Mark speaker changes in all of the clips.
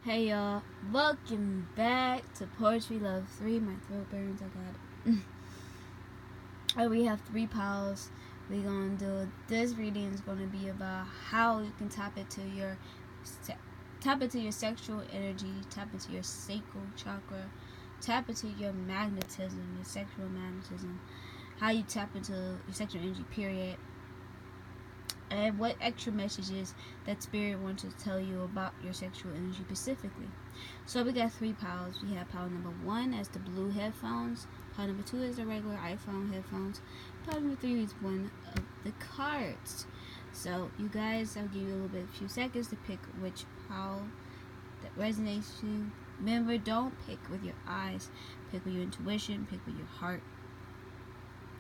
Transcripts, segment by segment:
Speaker 1: Hey y'all, welcome back to Poetry Love 3. My throat burns, oh god. We have 3 piles. We're gonna do this reading is gonna be about how you can tap into your sexual energy, tap into your sacral chakra, tap into your magnetism, your sexual magnetism, how you tap into your sexual energy, period. And what extra messages that spirit wants to tell you about your sexual energy specifically. So we got 3 piles. We have pile number 1 as the blue headphones. Pile number 2 is the regular iPhone headphones. Pile number 3 is one of the cards. So you guys, I'll give you a few seconds to pick which pile that resonates with you. Remember, don't pick with your eyes. Pick with your intuition. Pick with your heart.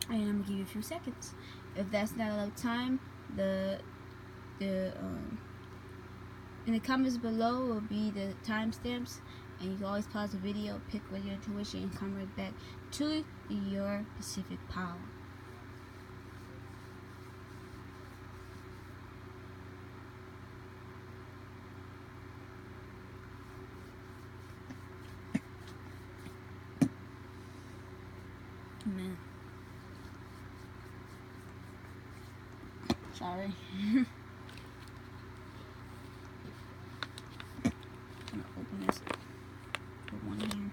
Speaker 1: And I'm gonna give you a few seconds. If that's not enough time, in the comments below will be the timestamps, and you can always pause the video, pick with your intuition, and come right back to your specific power. Amen. Sorry. I'm gonna open this for one here.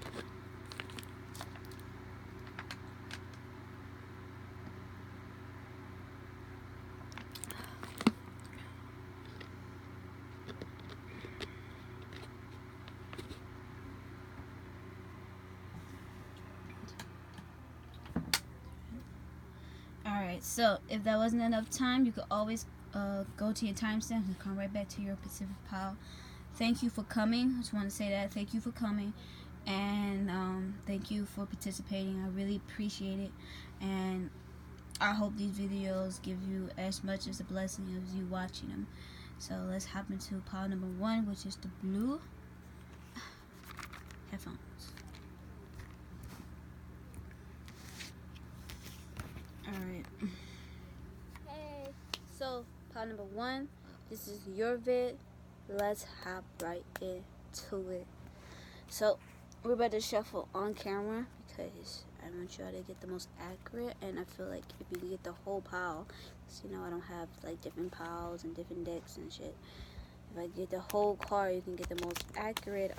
Speaker 1: Alright, so if that wasn't enough time, you could always go to your timestamps and come right back to your Pacific pile. Thank you for coming. I just want to say that. Thank you for coming. And thank you for participating. I really appreciate it. And I hope these videos give you as much as a blessing as you watching them. So let's hop into pile number 1, which is the blue headphones. Alright. Hey. So pile number 1, this is your vid. Let's hop right into it. So we're about to shuffle on camera because I want y'all to get the most accurate, and I feel like if you can get the whole pile, because I don't have like different piles and different decks and shit. If I get the whole card, you can get the most accurate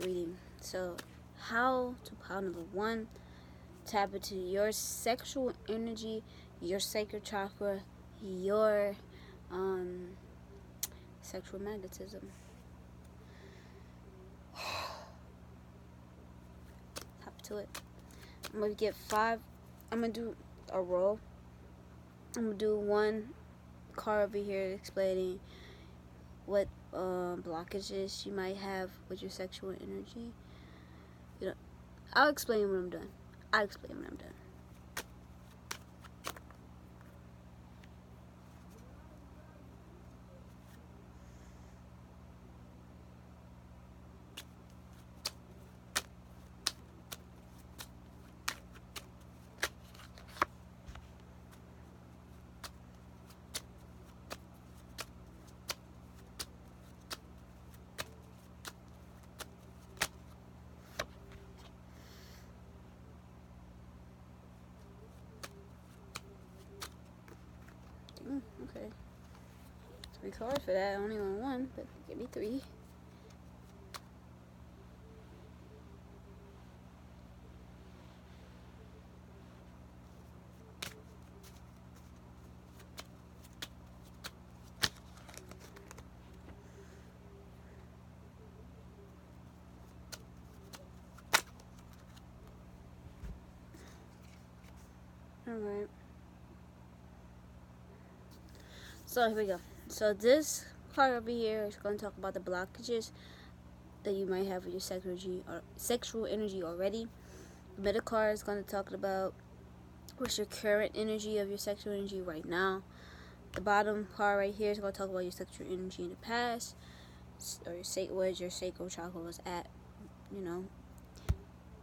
Speaker 1: reading. So how to pile number 1, tap into your sexual energy, your sacral chakra, your sexual magnetism. Tap to it. I'm gonna get 5. I'm gonna do a roll. I'm gonna do 1 card over here explaining what blockages you might have with your sexual energy. I'll explain when I'm done. Okay. 3 cards for that. I only want 1, but give me 3. Alright. So here we go. So this part over here is going to talk about the blockages that you might have with your sexual energy already. The middle card is going to talk about what's your current energy of your sexual energy right now. The bottom part right here is going to talk about your sexual energy in the past, or where your sacral chakra was at.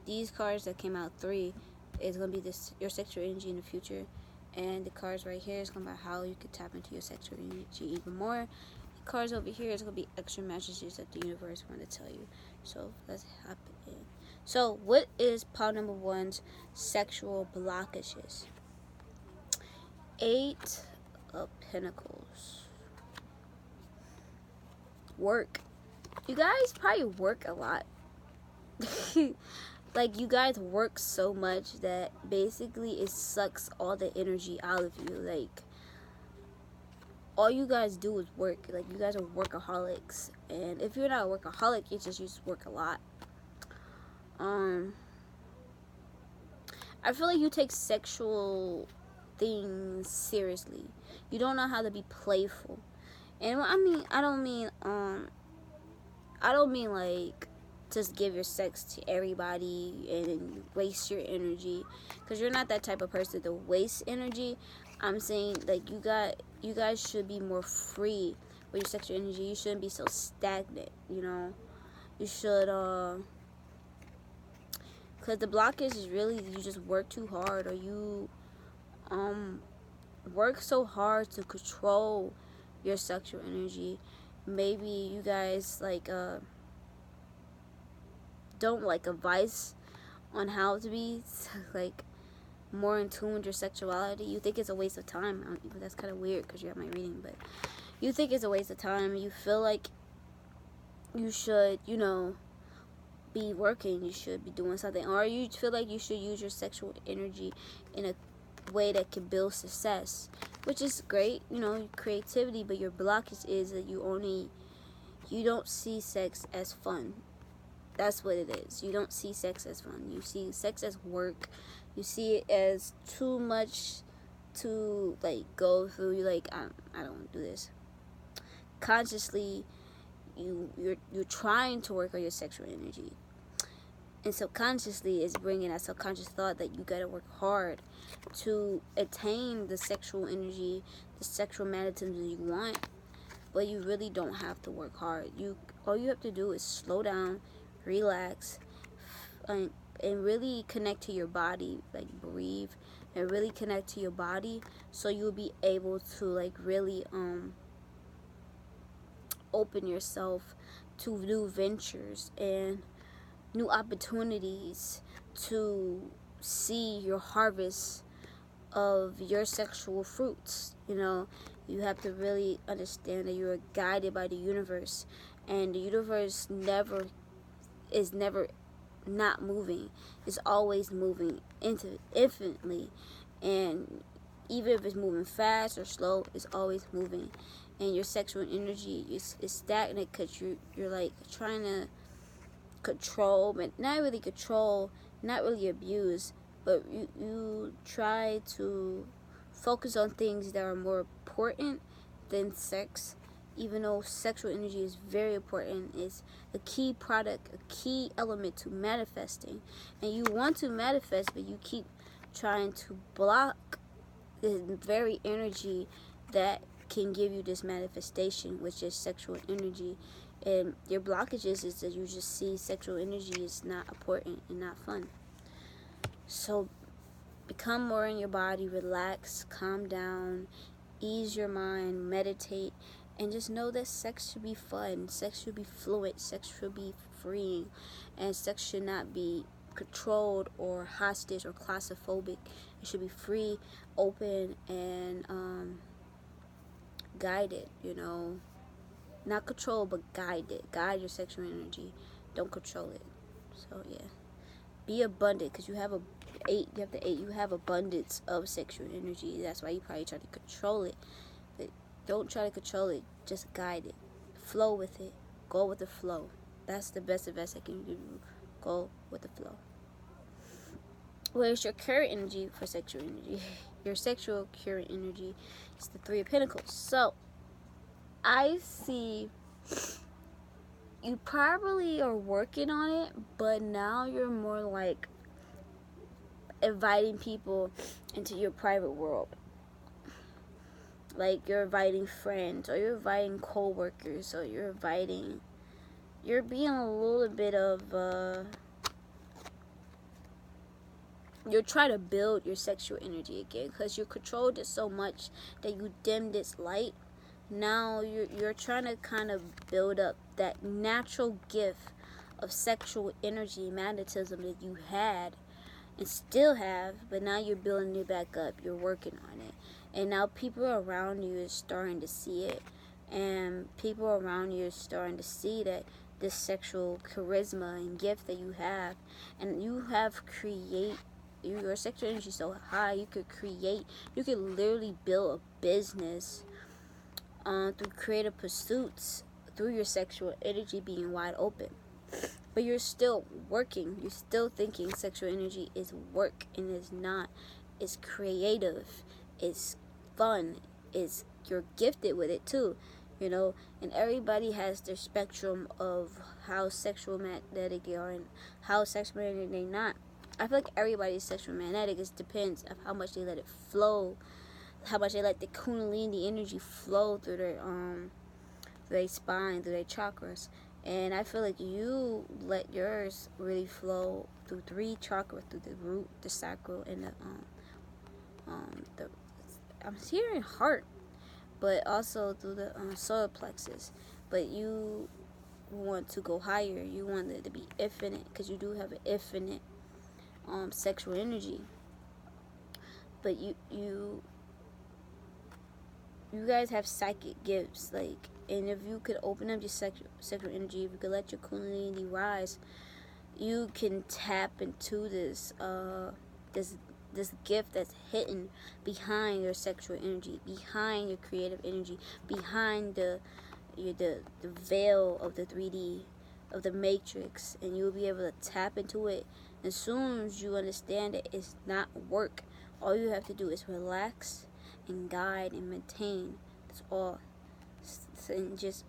Speaker 1: These cards that came out 3 is going to be your sexual energy in the future. And the cards right here is going to be about how you could tap into your sexual energy even more. The cards over here is going to be extra messages that the universe want to tell you. So let's hop in. So what is pile number 1's sexual blockages? 8 of Pentacles. Work. You guys probably work a lot. Like, you guys work so much that basically it sucks all the energy out of you. Like, all you guys do is work. Like, you guys are workaholics. And if you're not a workaholic, you just work a lot. I feel like you take sexual things seriously. You don't know how to be playful. And I don't mean like just give your sex to everybody and waste your energy, because you're not that type of person to waste energy. I'm saying, like, you guys should be more free with your sexual energy. You shouldn't be so stagnant, you know. You should because the blockage is really you just work too hard, or you work so hard to control your sexual energy. Maybe you guys like don't like advice on how to be like more in tune with your sexuality. You think it's a waste of time. That's kind of weird because you have my reading, but you think it's a waste of time. You feel like you should, you know, be working. You should be doing something, or you feel like you should use your sexual energy in a way that can build success, which is great, you know, creativity. But your blockage is that you don't see sex as fun. That's what it is. You don't see sex as fun. You see sex as work. You see it as too much to like go through. You like, I don't want to do this. Consciously, you're trying to work on your sexual energy, and subconsciously it's bringing that subconscious thought that you gotta work hard to attain the sexual energy, the sexual magnetism you want. But you really don't have to work hard. All you have to do is slow down, relax, and really connect to your body. Like, breathe and really connect to your body, so you'll be able to like really open yourself to new ventures and new opportunities to see your harvest of your sexual fruits. You know, you have to really understand that you're guided by the universe, and the universe is never not moving. It's always moving infinitely, and even if it's moving fast or slow, it's always moving. And your sexual energy is stagnant because you're like trying to control, but not really control, not really abuse, but you try to focus on things that are more important than sex. Even though sexual energy is very important, it's a key product, a key element to manifesting. And you want to manifest, but you keep trying to block the very energy that can give you this manifestation, which is sexual energy. And your blockages is that you just see sexual energy is not important and not fun. So become more in your body, relax, calm down, ease your mind, meditate, and just know that sex should be fun, sex should be fluid, sex should be freeing, and sex should not be controlled or hostage or claustrophobic. It should be free, open, and guided, you know. Not control, but guided. Guide your sexual energy. Don't control it. So yeah, be abundant, because you have the 8. You have abundance of sexual energy. That's why you probably try to control it. But don't try to control it. Just guide it. Flow with it. Go with the flow. That's the best advice I can give you. Go with the flow. Where's your current energy for sexual energy? Your sexual current energy is the 3 of Pentacles. So I see you probably are working on it, but now you're more like inviting people into your private world. Like, you're inviting friends, or you're inviting co-workers, or you're being a little bit of you're trying to build your sexual energy again, because you controlled it so much that you dimmed its light. now you're trying to kind of build up that natural gift of sexual energy, magnetism that you had and still have, but now you're building it back up. You're working on it, and now people around you is starting to see it, and people around you is starting to see that this sexual charisma and gift that you have, and you have your sexual energy is so high, you could literally build a business through creative pursuits, through your sexual energy being wide open. But you're still working. You're still thinking sexual energy is work, and it's not. It's creative. It's fun. You're gifted with it too, And everybody has their spectrum of how sexual magnetic they are and how sexual magnetic they're not. I feel like everybody's sexual magnetic. It depends of how much they let it flow, how much they let the kundalini energy flow through their spine, through their chakras. And I feel like you let yours really flow through 3 chakras, through the root, the sacral, and the I'm hearing heart, but also through the solar plexus. But you want to go higher. You want it to be infinite, because you do have an infinite sexual energy. But you guys have psychic gifts, like. And if you could open up your sexual energy, if you could let your kundalini rise, you can tap into this gift that's hidden behind your sexual energy, behind your creative energy, behind the veil of the 3D, of the matrix, and you'll be able to tap into it. As soon as you understand that it's not work, all you have to do is relax and guide and maintain. That's all. And just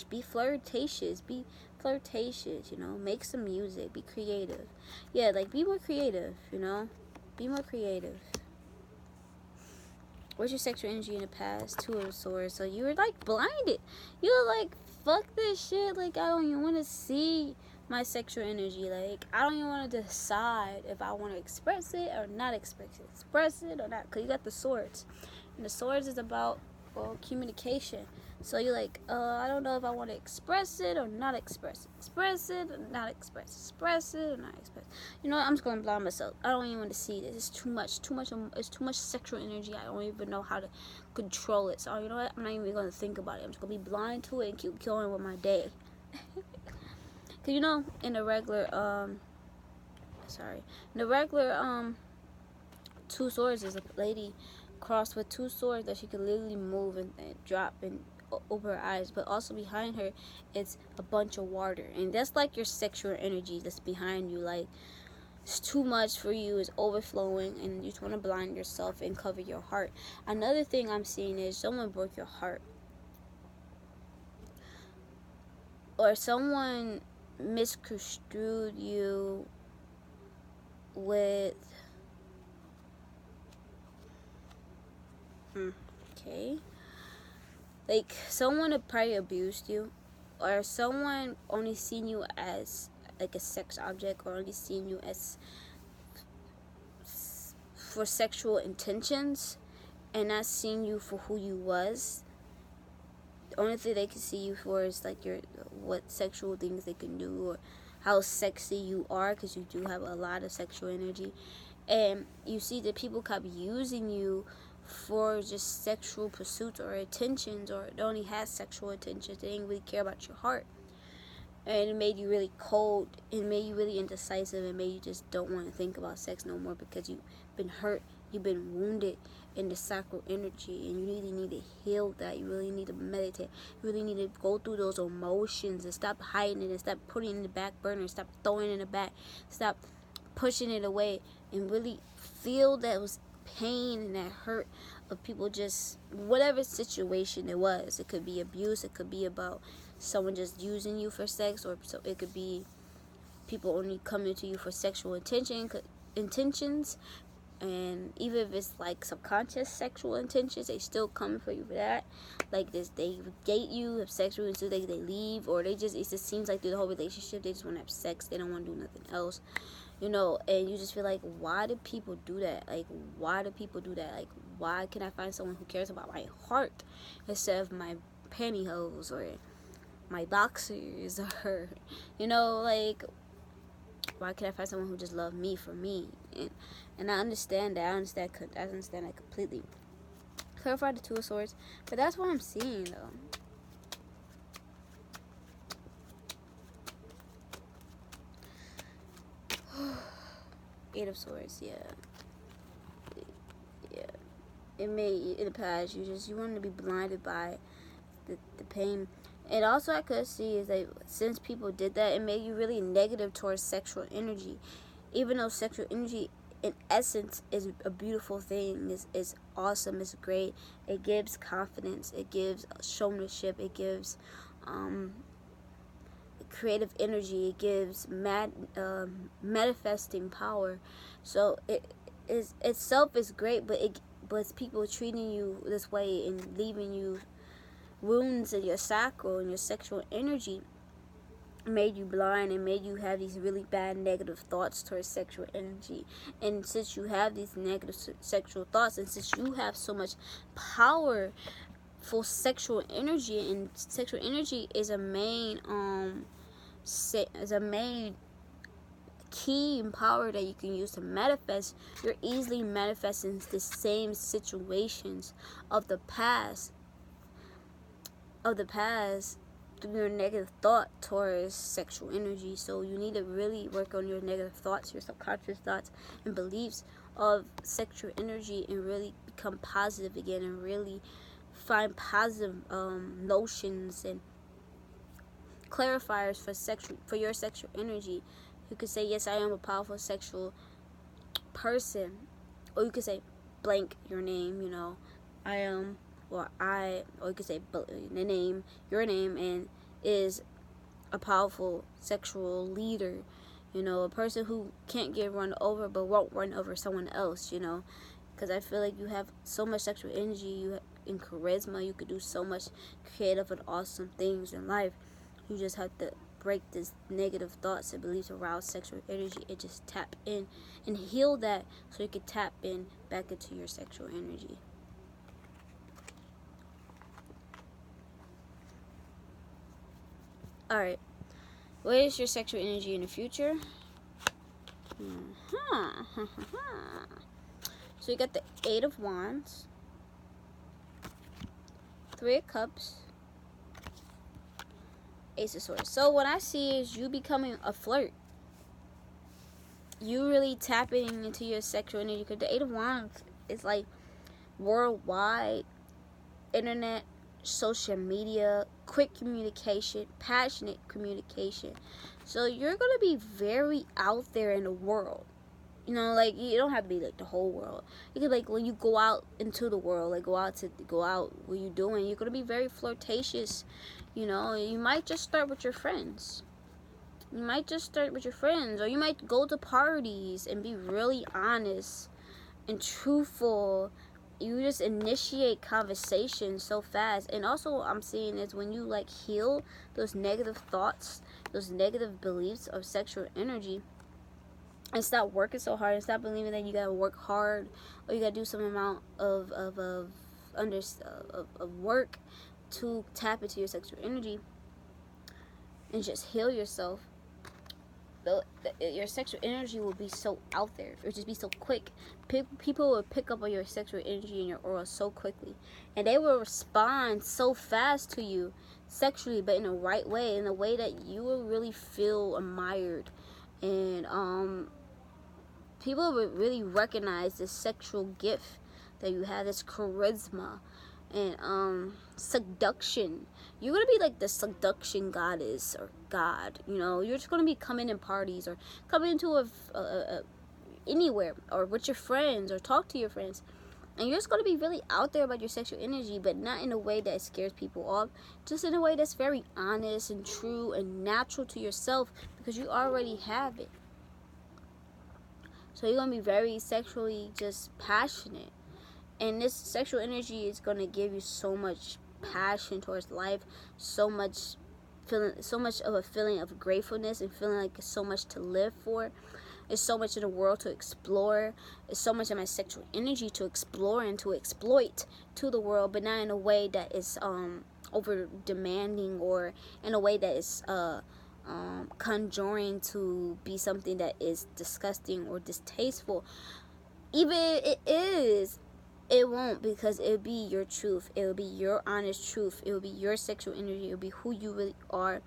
Speaker 1: be flirtatious, make some music, be creative. Yeah, like, be more creative, be more creative. What's your sexual energy in the past? 2 of Swords. So you were like blinded. You were like, fuck this shit, like, I don't even want to see my sexual energy. Like, I don't even want to decide if I want to express it or not express it or not, because you got the Swords, and the Swords is about, well, communication. So you're like, I don't know if I want to express it or not express it. Express it or not express it. Express it or not express it. You know what? I'm just going to blind myself. I don't even want to see this. It's too much. It's too much sexual energy. I don't even know how to control it. So, you know what? I'm not even going to think about it. I'm just going to be blind to it and keep going with my day. Because, in the regular, 2 Swords is a lady crossed with 2 swords that she could literally move and drop and over her eyes, but also behind her it's a bunch of water, and that's like your sexual energy that's behind you. Like, it's too much for you, it's overflowing, and you just want to blind yourself and cover your heart. Another thing I'm seeing is someone broke your heart, or someone misconstrued you with like, someone probably abused you, or someone only seen you as like a sex object, or only seen you as for sexual intentions, and not seeing you for who you was. The only thing they can see you for is like what sexual things they can do, or how sexy you are, because you do have a lot of sexual energy. And you see that people kept using you for just sexual pursuits or attentions, or they only had sexual intentions. They didn't really care about your heart, and it made you really cold. It made you really indecisive. It made you just don't want to think about sex no more, because you've been hurt, you've been wounded in the sacral energy, and you really need to heal that. You really need to meditate. You really need to go through those emotions and stop hiding it, and stop putting it in the back burner, stop throwing it in the back, stop pushing it away, and really feel that was pain and that hurt of people, just whatever situation it was. It could be abuse, it could be about someone just using you for sex, or so it could be people only coming to you for sexual intentions. And even if it's like subconscious sexual intentions, they still come for you for that. Like this, they date you, have sex with you until they leave, or it just seems like through the whole relationship they just want to have sex, they don't want to do nothing else. you know, and you just feel like, why do people do that? Like, why do people do that? Like, why can I find someone who cares about my heart instead of my pantyhose or my boxers, or, you know, like, why can't I find someone who just loves me for me? And I understand that. I understand that completely. Clarify the Two of Swords, but that's what I'm seeing, though. Eight of Swords, yeah. It may, in the past, you want to be blinded by the pain. And also, I could see is that since people did that, it made you really negative towards sexual energy. Even though sexual energy, in essence, is a beautiful thing, is awesome, it's great. It gives confidence, it gives showmanship, it gives creative energy, it gives manifesting power. So it is itself is great, but it's people treating you this way and leaving you wounds in your sacral and your sexual energy, made you blind and made you have these really bad negative thoughts towards sexual energy. And since you have these negative sexual thoughts, and since you have so much power for sexual energy, and sexual energy is a main key and power that you can use to manifest, you're easily manifesting the same situations of the past through your negative thought towards sexual energy. So you need to really work on your negative thoughts, your subconscious thoughts and beliefs of sexual energy, and really become positive again, and really find positive notions and clarifiers for your sexual energy. You could say, yes, I am a powerful sexual person, or you could say blank your name, you know, I am, or you could say your name, and is a powerful sexual leader, you know, a person who can't get run over but won't run over someone else, you know, because I feel like you have so much sexual energy, in charisma, you could do so much creative and awesome things in life. You just have to break this negative thoughts and beliefs around sexual energy, and just tap in and heal that, so you can tap in back into your sexual energy. Alright, what is your sexual energy in the future? So you got the Eight of Wands, Three of Cups, Ace of Swords. So what I see is you becoming a flirt. You really tapping into your sexual energy, because the Eight of Wands is like worldwide, internet, social media, quick communication, passionate communication. So you're going to be very out there in the world. You know, like, you don't have to be like the whole world. You could, like, when you go out into the world, like go out, what you doing, you're going to be very flirtatious. You know, you might just start with your friends. Or you might go to parties and be really honest and truthful. You just initiate conversation so fast. And also, I'm seeing is when you like heal those negative thoughts, those negative beliefs of sexual energy, and stop working so hard, and stop believing that you gotta work hard, or you gotta do some amount of work to tap into your sexual energy and just heal yourself. Your sexual energy will be so out there. It will just be so quick. People will pick up on your sexual energy and your aura so quickly, and they will respond so fast to you sexually, but in the right way, in a way that you will really feel admired. And people would really recognize this sexual gift that you have, this charisma and seduction. You're gonna be like the seduction goddess or god. You know, you're just gonna be coming in parties, or coming into a anywhere, or with your friends, or talk to your friends, and you're just gonna be really out there about your sexual energy, but not in a way that scares people off. Just in a way that's very honest and true and natural to yourself, because you already have it. So you're going to be very sexually just passionate. And this sexual energy is going to give you so much passion towards life, so much of a feeling of gratefulness, and feeling like so much to live for. It's so much in the world to explore. It's so much of my sexual energy to explore and to exploit to the world, but not in a way that is over demanding, or in a way that is conjuring to be something that is disgusting or distasteful. Even if it is, it won't, because it'll be your truth. It'll be your honest truth. It'll be your sexual energy. It'll be who you really are.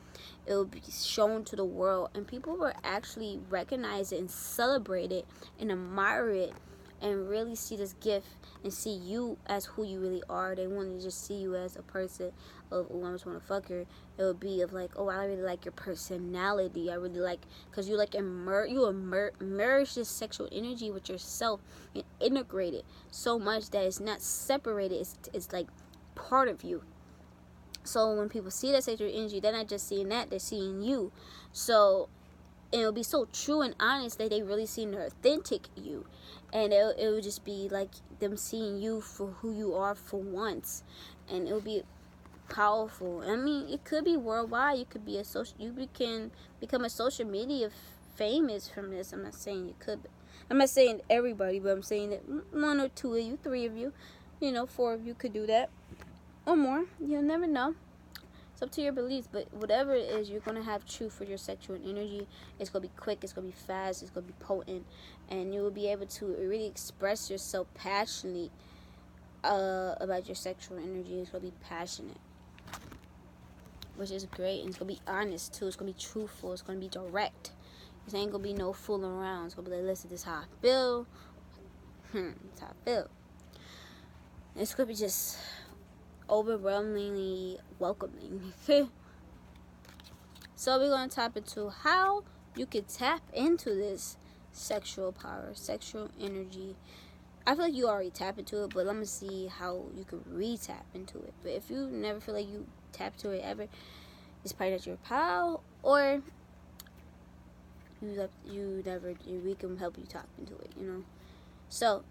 Speaker 1: It'll be shown to the world, and people will actually recognize it and celebrate it and admire it, and really see this gift and see you as who you really are. They want to just see you as a person of, oh, I just want to fuck her. It would be of like, oh, I really like your personality. I really like, because you like merge this sexual energy with yourself and integrate it so much that it's not separated. It's like part of you. So when people see that sexual energy, they're not just seeing that, they're seeing you. So and it'll be so true and honest that they really see the authentic you, and it will just be like them seeing you for who you are for once, and it'll be powerful. I mean, it could be worldwide. You could be you can become a social media famous from this. I'm not saying you could. I'm not saying everybody, but I'm saying that one or two of you, three of you, 4 of you could do that, or more. You'll never know. It's up to your beliefs, but whatever it is, you're going to have truth for your sexual energy. It's going to be quick, it's going to be fast, it's going to be potent, and you will be able to really express yourself passionately about your sexual energy. It's going to be passionate, which is great, and it's going to be honest, too. It's going to be truthful, it's going to be direct. This ain't going to be no fooling around. It's going to be like, listen, this is how I feel. This is how I feel. It's going to be just overwhelmingly welcoming. So we're going to tap into how you can tap into this sexual power, sexual energy. I feel like you already tap into it, but let me see how you can re-tap into it. But if you never feel like you tap to it ever, it's probably not your pal, or we can help you tap into it, So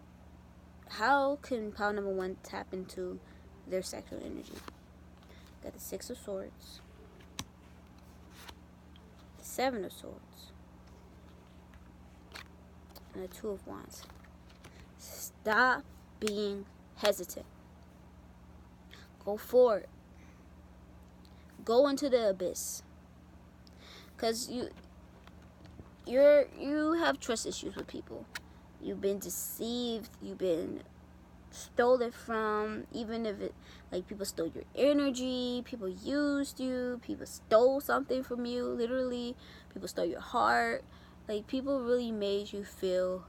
Speaker 1: how can pal number 1 tap into their sexual energy? Got the 6 of Swords, the 7 of Swords, and the 2 of Wands. Stop being hesitant. Go forward. Go into the abyss. Because you have trust issues with people. You've been deceived. You've been stolen from, even if it, like, people stole your energy, people used you, people stole something from you, literally, people stole your heart, like, people really made you feel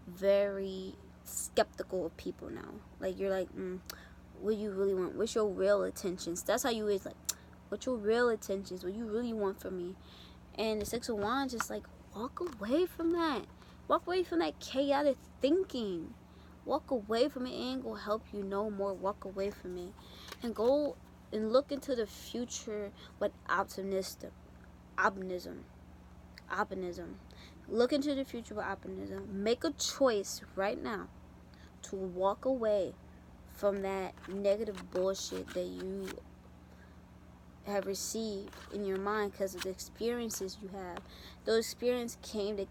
Speaker 1: very skeptical of people now. Like, you're like, what do you really want? What's your real intentions? That's how you is, like, what's your real intentions? What you really want from me? And the 6 of Wands is like, walk away from that. Walk away from that chaotic thinking. Walk away from it. It ain't gonna help you no more. Walk away from it. And go and look into the future with optimism. Look into the future with optimism. Make a choice right now to walk away from that negative bullshit that you have received in your mind because of the experiences you have. Those experiences came to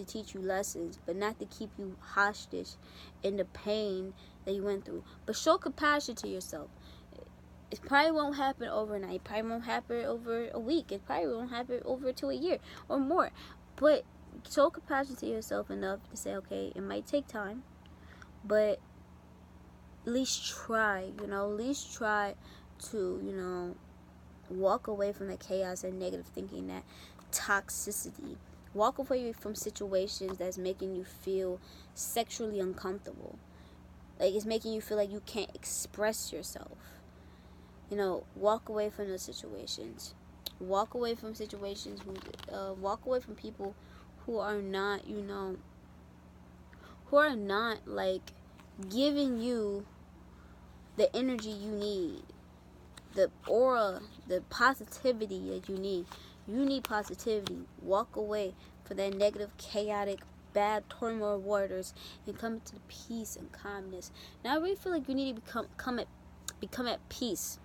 Speaker 1: teach you lessons, but not to keep you hostage in the pain that you went through. But show compassion to yourself. It probably won't happen overnight. It probably won't happen over a week. It probably won't happen over to a year or more. But show compassion to yourself enough to say, okay, it might take time, but at least try, at least try to, walk away from the chaos and negative thinking, that toxicity. Walk away from situations that's making you feel sexually uncomfortable. Like, it's making you feel like you can't express yourself. Walk away from those situations. Walk away from situations walk away from people who are not, like, giving you the energy you need, the aura, the positivity that you need. You need positivity. Walk away from that negative, chaotic, bad turmoil waters and come to peace and calmness. Now, I really feel like you need to become at peace.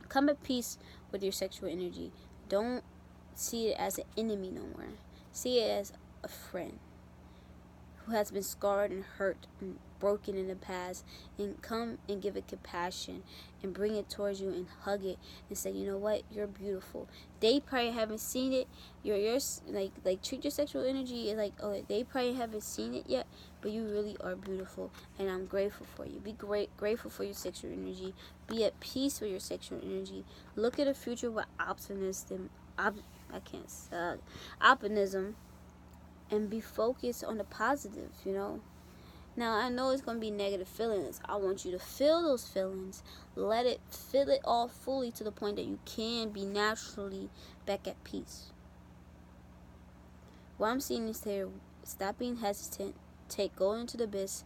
Speaker 1: Come at peace with your sexual energy. Don't see it as an enemy no more. See it as a friend who has been scarred and hurt and broken in the past, and come and give it compassion and bring it towards you and hug it and say, you know what, you're beautiful. They probably haven't seen it. You're like treat your sexual energy like, oh, they probably haven't seen it yet, but you really are beautiful, and I'm grateful for you. Be grateful for your sexual energy. Be at peace with your sexual energy. Look at the future with optimism. Optimism, and be focused on the positive, you know. Now, I know it's going to be negative feelings. I want you to feel those feelings. Feel it all fully to the point that you can be naturally back at peace. What I'm seeing is here, stop being hesitant. Go into the abyss.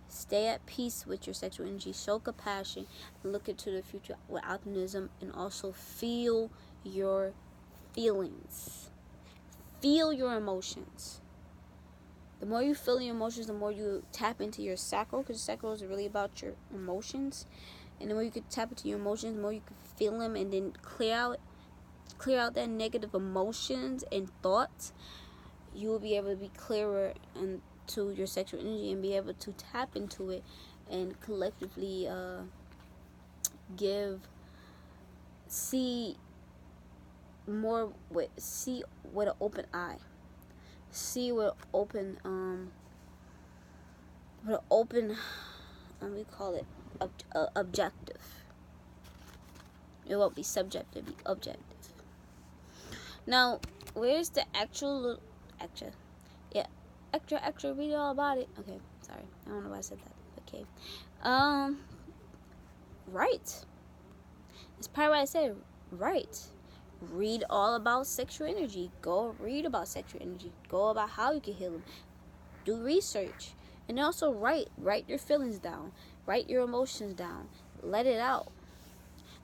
Speaker 1: Stay at peace with your sexual energy. Show compassion. Look into the future with optimism, and also feel your feelings. Feel your emotions. The more you feel your emotions, the more you tap into your sacral, because sacral is really about your emotions. And the more you can tap into your emotions, the more you can feel them, and then clear out that negative emotions and thoughts. You will be able to be clearer into your sexual energy and be able to tap into it and collectively see with an open eye. See with open let me call it objective. It won't be subjective, be objective. Now, where's the actual read all about it. Okay, sorry, I don't know why I said that. Okay, right. It's probably why I said right. Read all about sexual energy. Go read about sexual energy. Go about how you can heal them. Do research. And also write your feelings down. Write your emotions down. Let it out.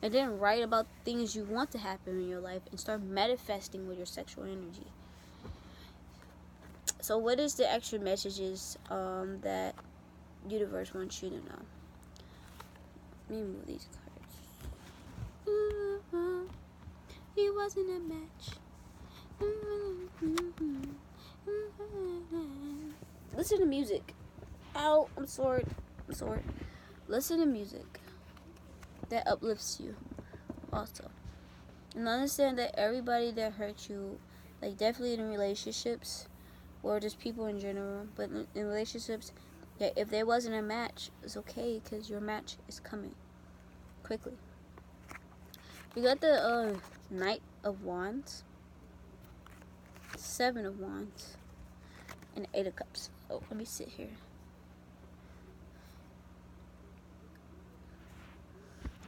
Speaker 1: And then write about things you want to happen in your life, and start manifesting with your sexual energy. So what is the extra messages that universe wants you to know? Let me move these cards. He wasn't a match. Listen to music. Ow, I'm sore. Listen to music that uplifts you also. And understand that everybody that hurts you, like definitely in relationships or just people in general, but in relationships, yeah, if there wasn't a match, it's okay, because your match is coming quickly. We got the Knight of Wands, Seven of Wands, and Eight of Cups. Oh, let me sit here.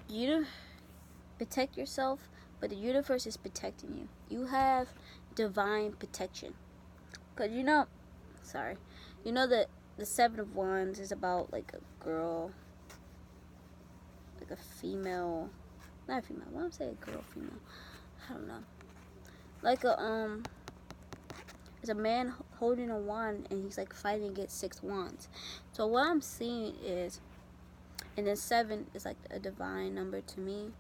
Speaker 1: You protect yourself, but the universe is protecting you. You have divine protection. Because you know that the Seven of Wands is about like a girl, like a female, not a female, why don't I say a girl, female? I don't know. Like it's a man holding a wand, and he's like fighting against 6 wands. So what I'm seeing is, and then 7 is like a divine number to me.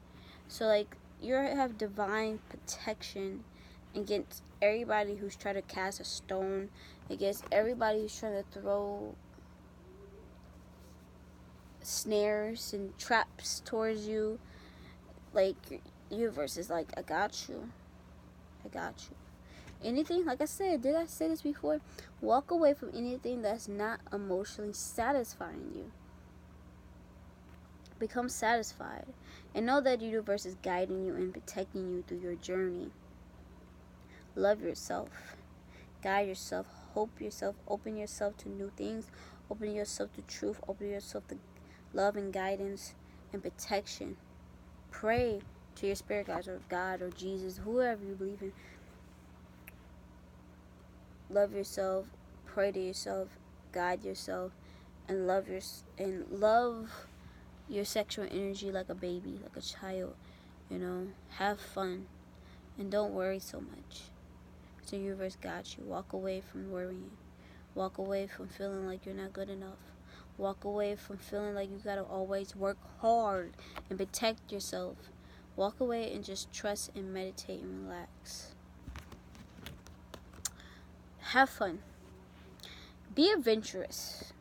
Speaker 1: So like you have divine protection against everybody who's trying to cast a stone, against everybody who's trying to throw snares and traps towards you. Like, your universe is like, I got you. Anything, like I said, did I say this before? Walk away from anything that's not emotionally satisfying you. Become satisfied, and know that the universe is guiding you and protecting you through your journey. Love yourself, guide yourself, hope yourself, open yourself to new things, open yourself to truth, open yourself to love and guidance and protection. Pray to your spirit guides, or God, or Jesus, whoever you believe in. Love yourself, pray to yourself, guide yourself, and love your sexual energy like a baby, like a child. You know, have fun, and don't worry so much. The universe got you. Walk away from worrying. Walk away from feeling like you're not good enough. Walk away from feeling like you gotta always work hard and protect yourself. Walk away and just trust and meditate and relax. have fun. Be adventurous.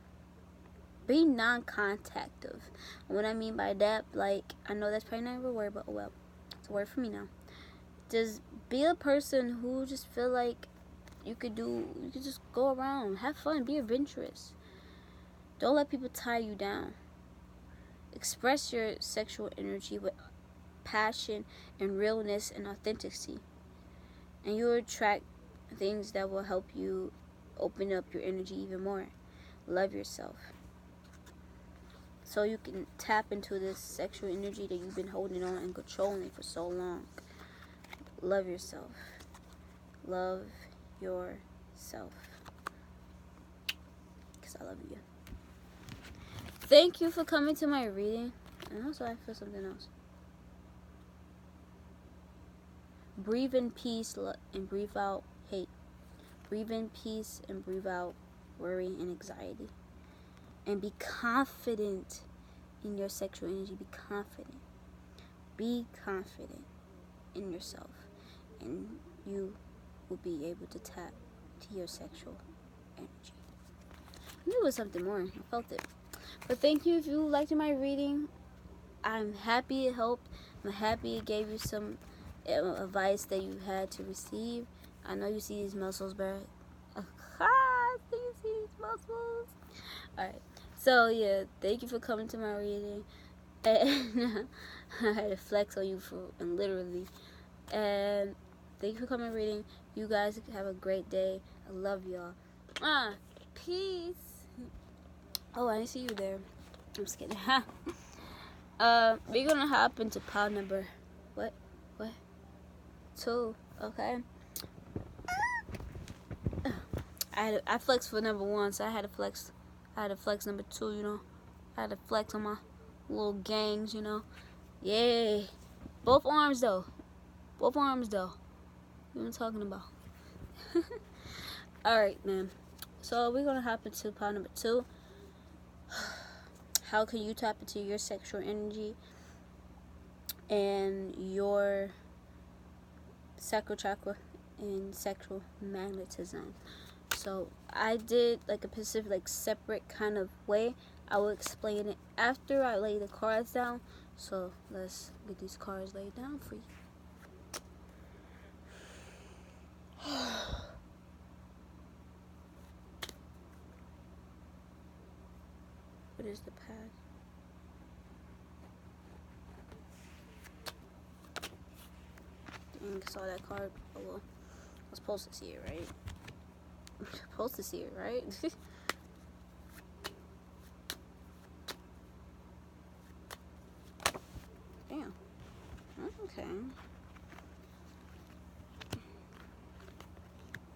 Speaker 1: Be non-contactive. What I mean by that, like, I know that's probably not a word, but oh well, it's a word for me now. Just be a person who just feel like you could just go around, have fun, be adventurous. Don't let people tie you down. Express your sexual energy with passion and realness and authenticity, and you'll attract things that will help you open up your energy even more. Love yourself, so you can tap into this sexual energy that you've been holding on and controlling for so long. Love yourself. Love yourself. Because I love you. Thank you for coming to my reading. And also, I feel something else. Breathe in peace and breathe out hate. Breathe in peace and breathe out worry and anxiety. And be confident in your sexual energy. Be confident. Be confident in yourself. And you will be able to tap to your sexual energy. I knew it was something more. I felt it. But thank you if you liked my reading. I'm happy it helped. I'm happy it gave you some advice that you had to receive. I know you see these muscles, bro. Do you see these muscles? Alright. So, yeah. Thank you for coming to my reading. And I had to flex on you and literally. And thank you for coming reading. You guys have a great day. I love y'all. Peace. Oh, I didn't see you there. I'm just kidding. We're gonna hop into pile number what 2. Okay. I flexed for number 1, so I had to flex number 2. You know, I had to flex on my little gangs. You know, yay. Both arms though. What am I talking about? Alright, man. So we're gonna hop into pile number 2. How can you tap into your sexual energy and your sacral chakra and sexual magnetism? So I did like a specific, like separate kind of way. I will explain it after I lay the cards down. So let's get these cards laid down for you. What is the past? Dang, I saw that card. Oh well. I was supposed to see it, right? Supposed to see it, right? Damn. Okay.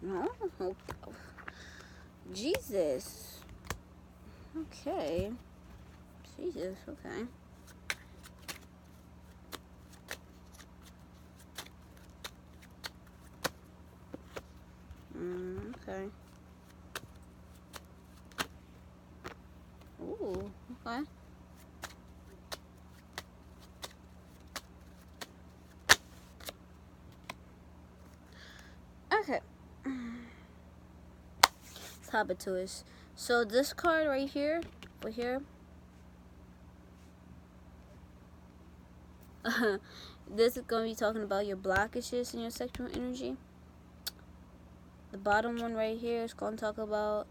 Speaker 1: No. Oh. Jesus. Okay. Jesus. Okay. Okay. Ooh. Okay. Okay. Let's hop into it. So this card right here, over here, this is going to be talking about your blockages in your sexual energy. The bottom one right here is going to talk about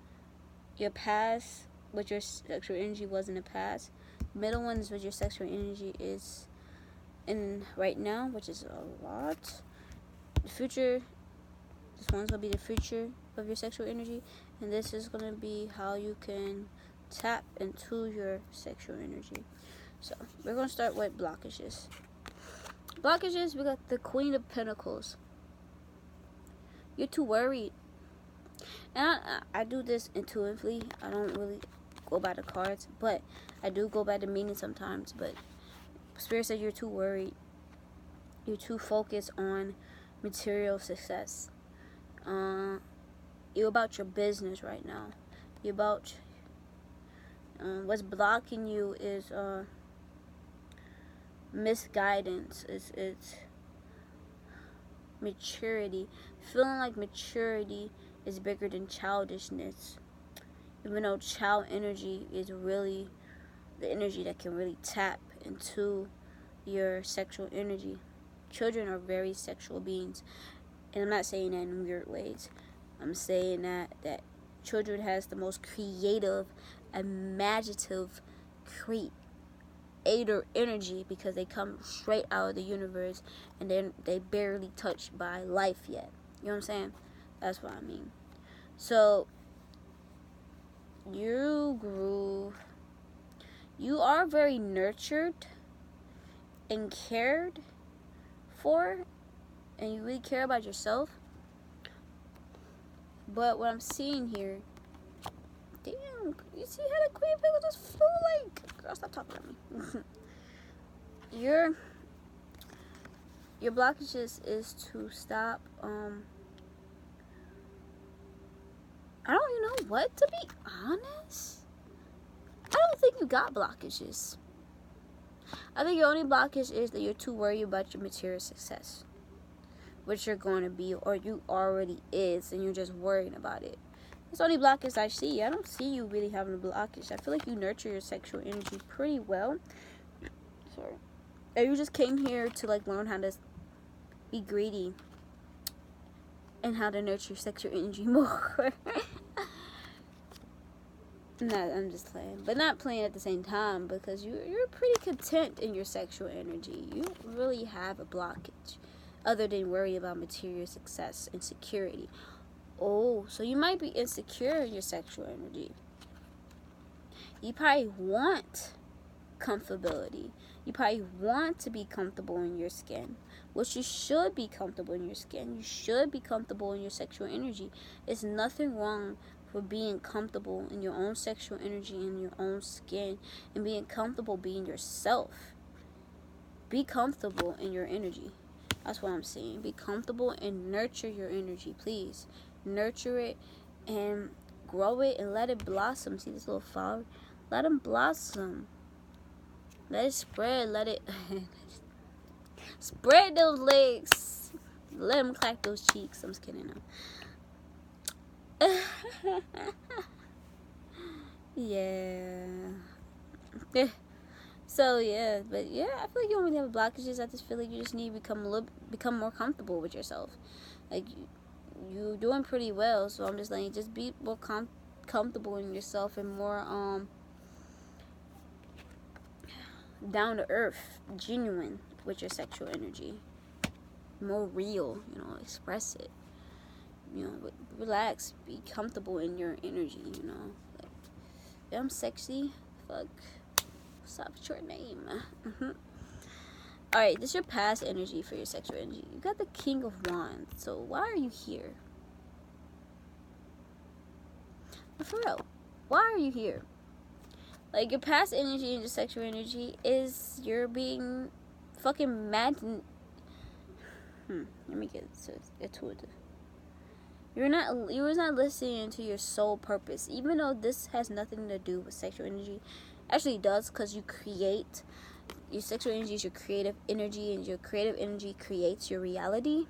Speaker 1: your past, what your sexual energy was in the past. The middle one is what your sexual energy is in right now, which is a lot. The future, this one's going to be the future of your sexual energy. And this is going to be how you can tap into your sexual energy. So we're going to start with blockages. Blockages, we got the Queen of Pentacles. You're too worried. And I do this intuitively. I don't really go by the cards, but I do go by the meaning sometimes. But Spirit said you're too worried. You're too focused on material success. You're about your business right now. You're about what's blocking you is misguidance. It's maturity. Feeling like maturity is bigger than childishness. Even though child energy is really the energy that can really tap into your sexual energy. Children are very sexual beings. And I'm not saying that in weird ways. I'm saying that children has the most creative, imaginative, creator energy because they come straight out of the universe and then they barely touched by life yet. You know what I'm saying? That's what I mean. So you are very nurtured and cared for, and you really care about yourself. But what I'm seeing here, damn, you see how the Queen of Pentacles just flew like, girl, stop talking to me. Your blockages is to stop, I don't even know what, to be honest. I don't think you got blockages. I think your only blockage is that you're too worried about your material success, which you're going to be, or you already is, and you're just worrying about it. That's the only blockage I see. I don't see you really having a blockage. I feel like you nurture your sexual energy pretty well. Sorry. And you just came here to like learn how to be greedy and how to nurture your sexual energy more. I'm just playing, but not playing at the same time, because you're pretty content in your sexual energy. You don't really have a blockage other than worry about material success and security. Oh, so you might be insecure in your sexual energy. You probably want comfortability. You probably want to be comfortable in your skin, which you should be comfortable in your skin. You should be comfortable in your sexual energy. There's nothing wrong for being comfortable in your own sexual energy, in your own skin, and being comfortable being yourself. Be comfortable in your energy. That's what I'm saying. Be comfortable and nurture your energy, please. Nurture it and grow it and let it blossom. See this little flower? Let them blossom. Let it spread. Let it spread those legs. Let them clap those cheeks. I'm just kidding now. Yeah. So yeah, but yeah, I feel like you don't really have blockages. I just feel like you just need to become more comfortable with yourself. Like you doing pretty well. So I'm just like, just be more comfortable in yourself and more down to earth, genuine with your sexual energy. More real, express it. Relax, be comfortable in your energy, Like, yeah, I'm sexy. Fuck. What's up with your name? Alright, this is your past energy for your sexual energy. You got the King of Wands. So why are you here? But for real, why are you here? Like, your past energy and your sexual energy is you're being fucking mad. Let me get to it. You was not listening to your soul purpose, even though this has nothing to do with sexual energy. Actually, it does, because you create. Your sexual energy is your creative energy, and your creative energy creates your reality.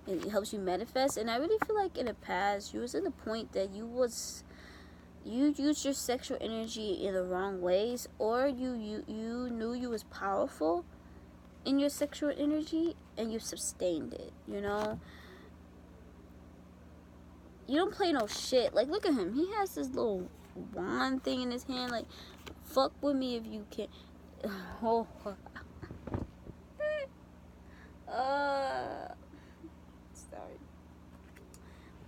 Speaker 1: And it helps you manifest. And I really feel like in the past, you was in the point that you used your sexual energy in the wrong ways, or you knew you was powerful in your sexual energy, and you sustained it, You don't play no shit. Like, look at him. He has this little wand thing in his hand. Like, fuck with me if you can. Oh. Sorry.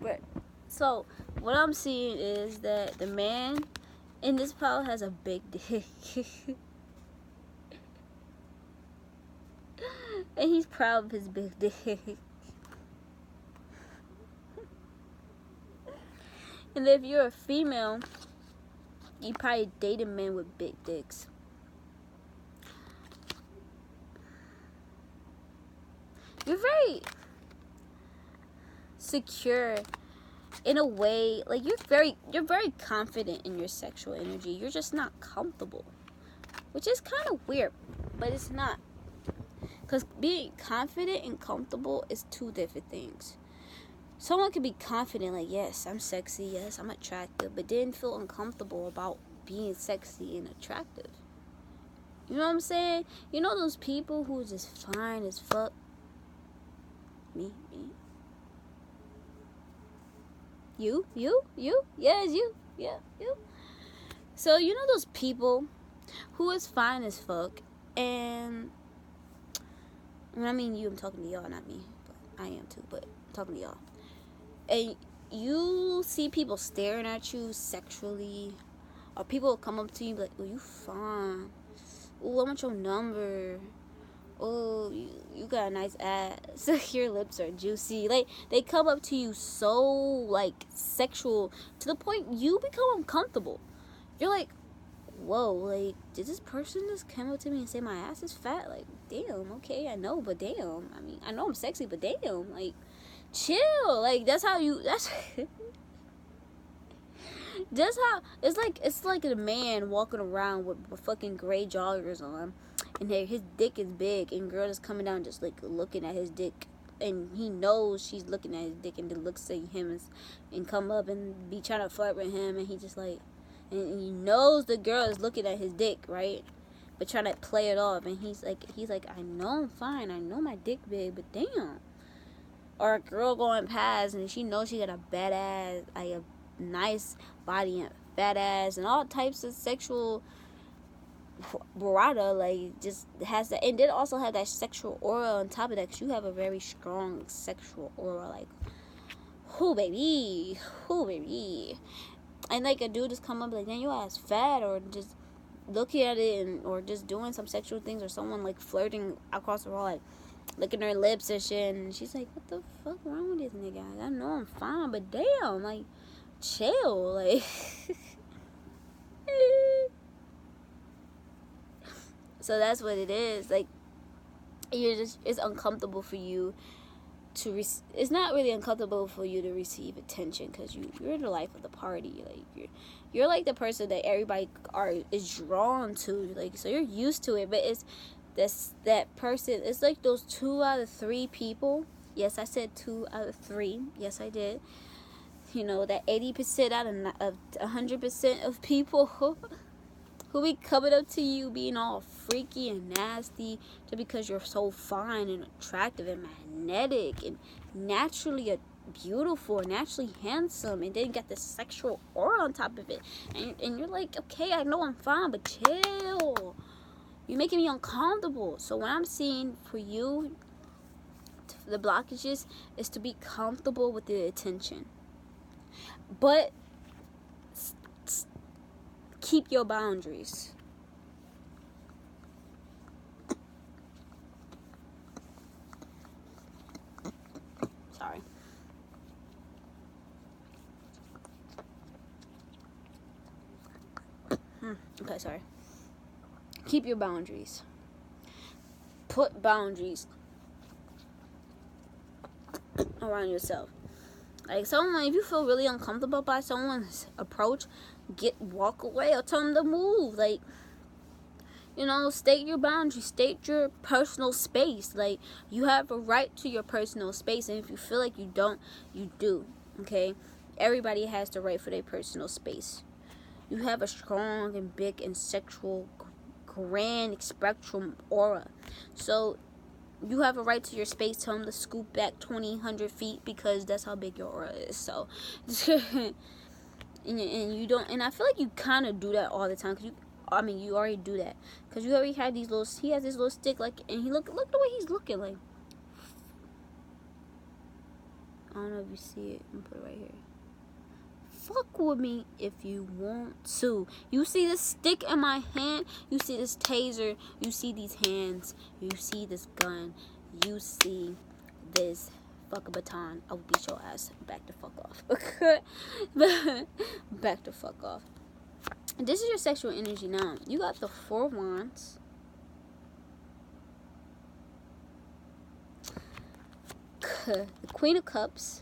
Speaker 1: But, so, what I'm seeing is that the man in this pile has a big dick. And he's proud of his big dick. And if you're a female, you probably dated men with big dicks. You're very secure in a way. Like, you're very confident in your sexual energy. You're just not comfortable, which is kind of weird, but it's not. Because being confident and comfortable is two different things. someone could be confident, like, yes, I'm sexy, yes, I'm attractive, but didn't feel uncomfortable about being sexy and attractive. You know what I'm saying? You know those people who are just fine as fuck? Me. You? Yes, you. Yeah, you. So, you know those people who is fine as fuck, and when I mean you, I'm talking to y'all, not me, but I am too, but I'm talking to y'all. And you see people staring at you sexually, or people will come up to you and be like, oh, you fine. Oh, I want your number. Oh, you got a nice ass. Your lips are juicy. Like, they come up to you so, like, sexual, to the point you become uncomfortable. You're like, whoa, like, did this person just come up to me and say my ass is fat? Like, damn, okay, I know, but damn. I mean, I know I'm sexy, but damn, like, chill. Like, that's how you, that's that's how, it's like a man walking around with fucking gray joggers on, and his dick is big, and girl is coming down just, like, looking at his dick, and he knows she's looking at his dick, and then looks at him and come up and be trying to flirt with him, and he just, like, and he knows the girl is looking at his dick, right? But trying to play it off, and he's like, I know I'm fine, I know my dick big, but damn. Or a girl going past, and she knows she got a bad ass, like a nice body and fat ass, and all types of sexual barada, like, just has that, and then also have that sexual aura on top of that, because you have a very strong sexual aura, like, whoo baby, and like a dude just come up like, damn, your ass fat, or just looking at it, and or just doing some sexual things, or someone like flirting across the road, like licking her lips and shit, and she's like, what the fuck wrong with this nigga? I know I'm fine, but damn, like, chill, like. So that's what it is. Like, it's uncomfortable for you to it's not really uncomfortable for you to receive attention, because you're the life of the party. Like, you're like the person that everybody is drawn to, like, so you're used to it. But it's that person, it's like those 2 out of 3 people. Yes, I said 2 out of 3. Yes, I did. You know, that 80% out of 100% of people who be coming up to you being all freaky and nasty just because you're so fine and attractive and magnetic and naturally beautiful and naturally handsome, and then you got this sexual aura on top of it, and you're like, okay, I know I'm fine, but chill, you're making me uncomfortable. So what I'm seeing for you, the blockages, is to be comfortable with the attention, but keep your boundaries. Sorry. Okay, sorry. Keep your boundaries. Put boundaries around yourself. Like, someone, if you feel really uncomfortable by someone's approach, walk away, or tell them to move. Like, you know, state your boundaries, state your personal space. Like, you have a right to your personal space, and if you feel like you don't, you do. Okay, everybody has the right for their personal space. You have a strong and big and sexual, grand spectrum aura, so you have a right to your space. Tell them to scoop back 100 feet, because that's how big your aura is. So and you don't, and I feel like you kind of do that all the time, because you already do that, because you already had these little, he has this little stick, like, and he look the way he's looking, like, I don't know if you see it. I'm gonna put it right here. Fuck with me if you want to. You see this stick in my hand, you see this taser, you see these hands, you see this gun, you see this fuck a baton. I will beat your ass. Back the fuck off. Back the fuck off. This is your sexual energy now. You got the 4 wands, the Queen of Cups,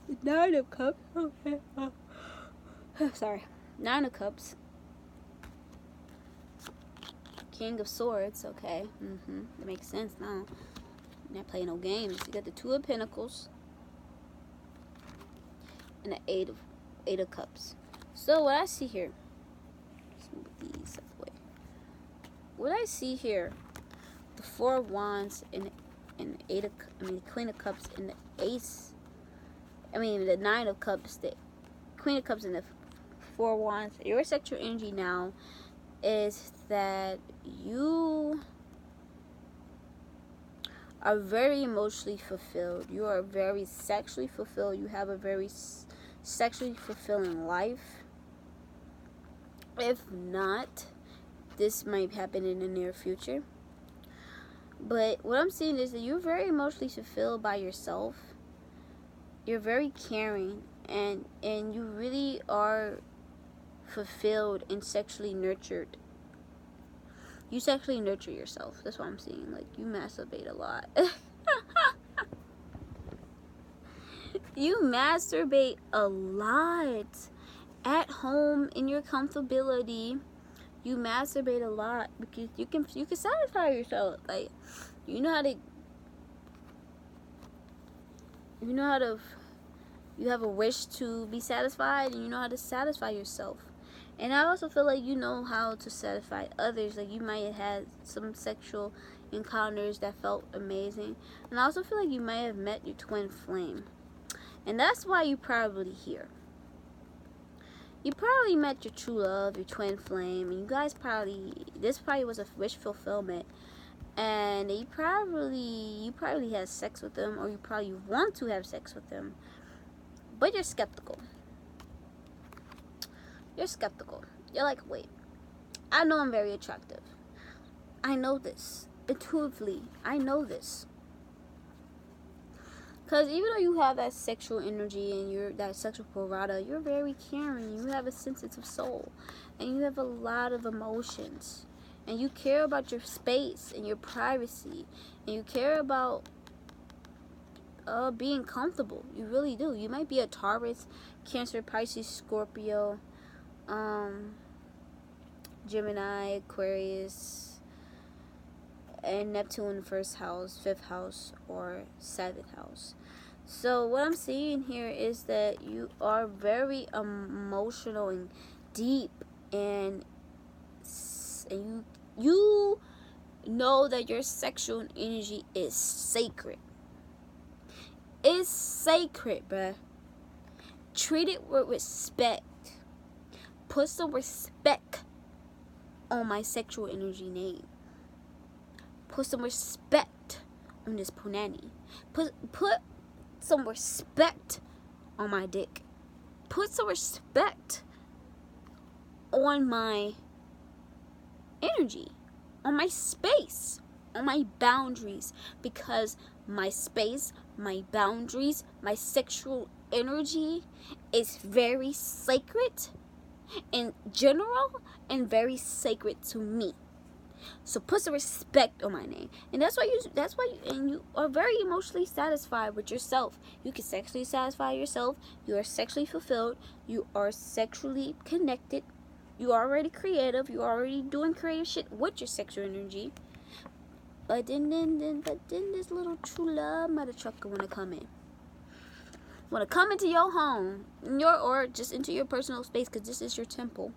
Speaker 1: the 9 of Cups. Okay. Sorry. 9 of Cups, King of Swords. Okay. That makes sense now. You're not playing no games. You got the Two of Pentacles and the Eight of Cups. So what I see here, let's move these out the way. What I see here, the Four of Wands and the Queen of Cups and the Ace. The Nine of Cups, the Queen of Cups and the Four of Wands. Your sexual energy now is that you are very emotionally fulfilled. You are very sexually fulfilled. You have a very sexually fulfilling life. If not, this might happen in the near future. But what I'm seeing is that you're very emotionally fulfilled by yourself. You're very caring, and you really are fulfilled and sexually nurtured. You sexually nurture yourself. That's what I'm seeing. Like, you masturbate a lot. You masturbate a lot. At home, in your comfortability, you masturbate a lot because you can satisfy yourself. Like, you have a wish to be satisfied, and you know how to satisfy yourself. And I also feel like you know how to satisfy others. Like, you might have had some sexual encounters that felt amazing. And I also feel like you might have met your twin flame. And that's why you're probably here. You probably met your true love, your twin flame. And you guys this probably was a wish fulfillment. And you probably had sex with them, or you probably want to have sex with them. But you're skeptical. You're skeptical. You're like, wait, I know I'm very attractive. I know this. Intuitively, I know this. Because even though you have that sexual energy and you're that sexual prurata, you're very caring. You have a sensitive soul. And you have a lot of emotions. And you care about your space and your privacy. And you care about being comfortable. You really do. You might be a Taurus, Cancer, Pisces, Scorpio, Gemini, Aquarius, and Neptune in the first house, 5th house, or 7th house. So what I'm seeing here is that you are very emotional and deep, and you know that your sexual energy is sacred. It's sacred, bruh. Treat it with respect. Put some respect on my sexual energy name. Put some respect on this punani. Put some respect on my dick. Put some respect on my energy, on my space, on my boundaries, because my space, my boundaries, my sexual energy is very sacred in general and very sacred to me. So put some respect on my name. And that's why you are very emotionally satisfied with yourself. You can sexually satisfy yourself. You are sexually fulfilled. You are sexually connected. You are already creative. You are already doing creative shit with your sexual energy. But then this little true love mother trucker wanna come in. Wanna come into your home, or just into your personal space, because this is your temple.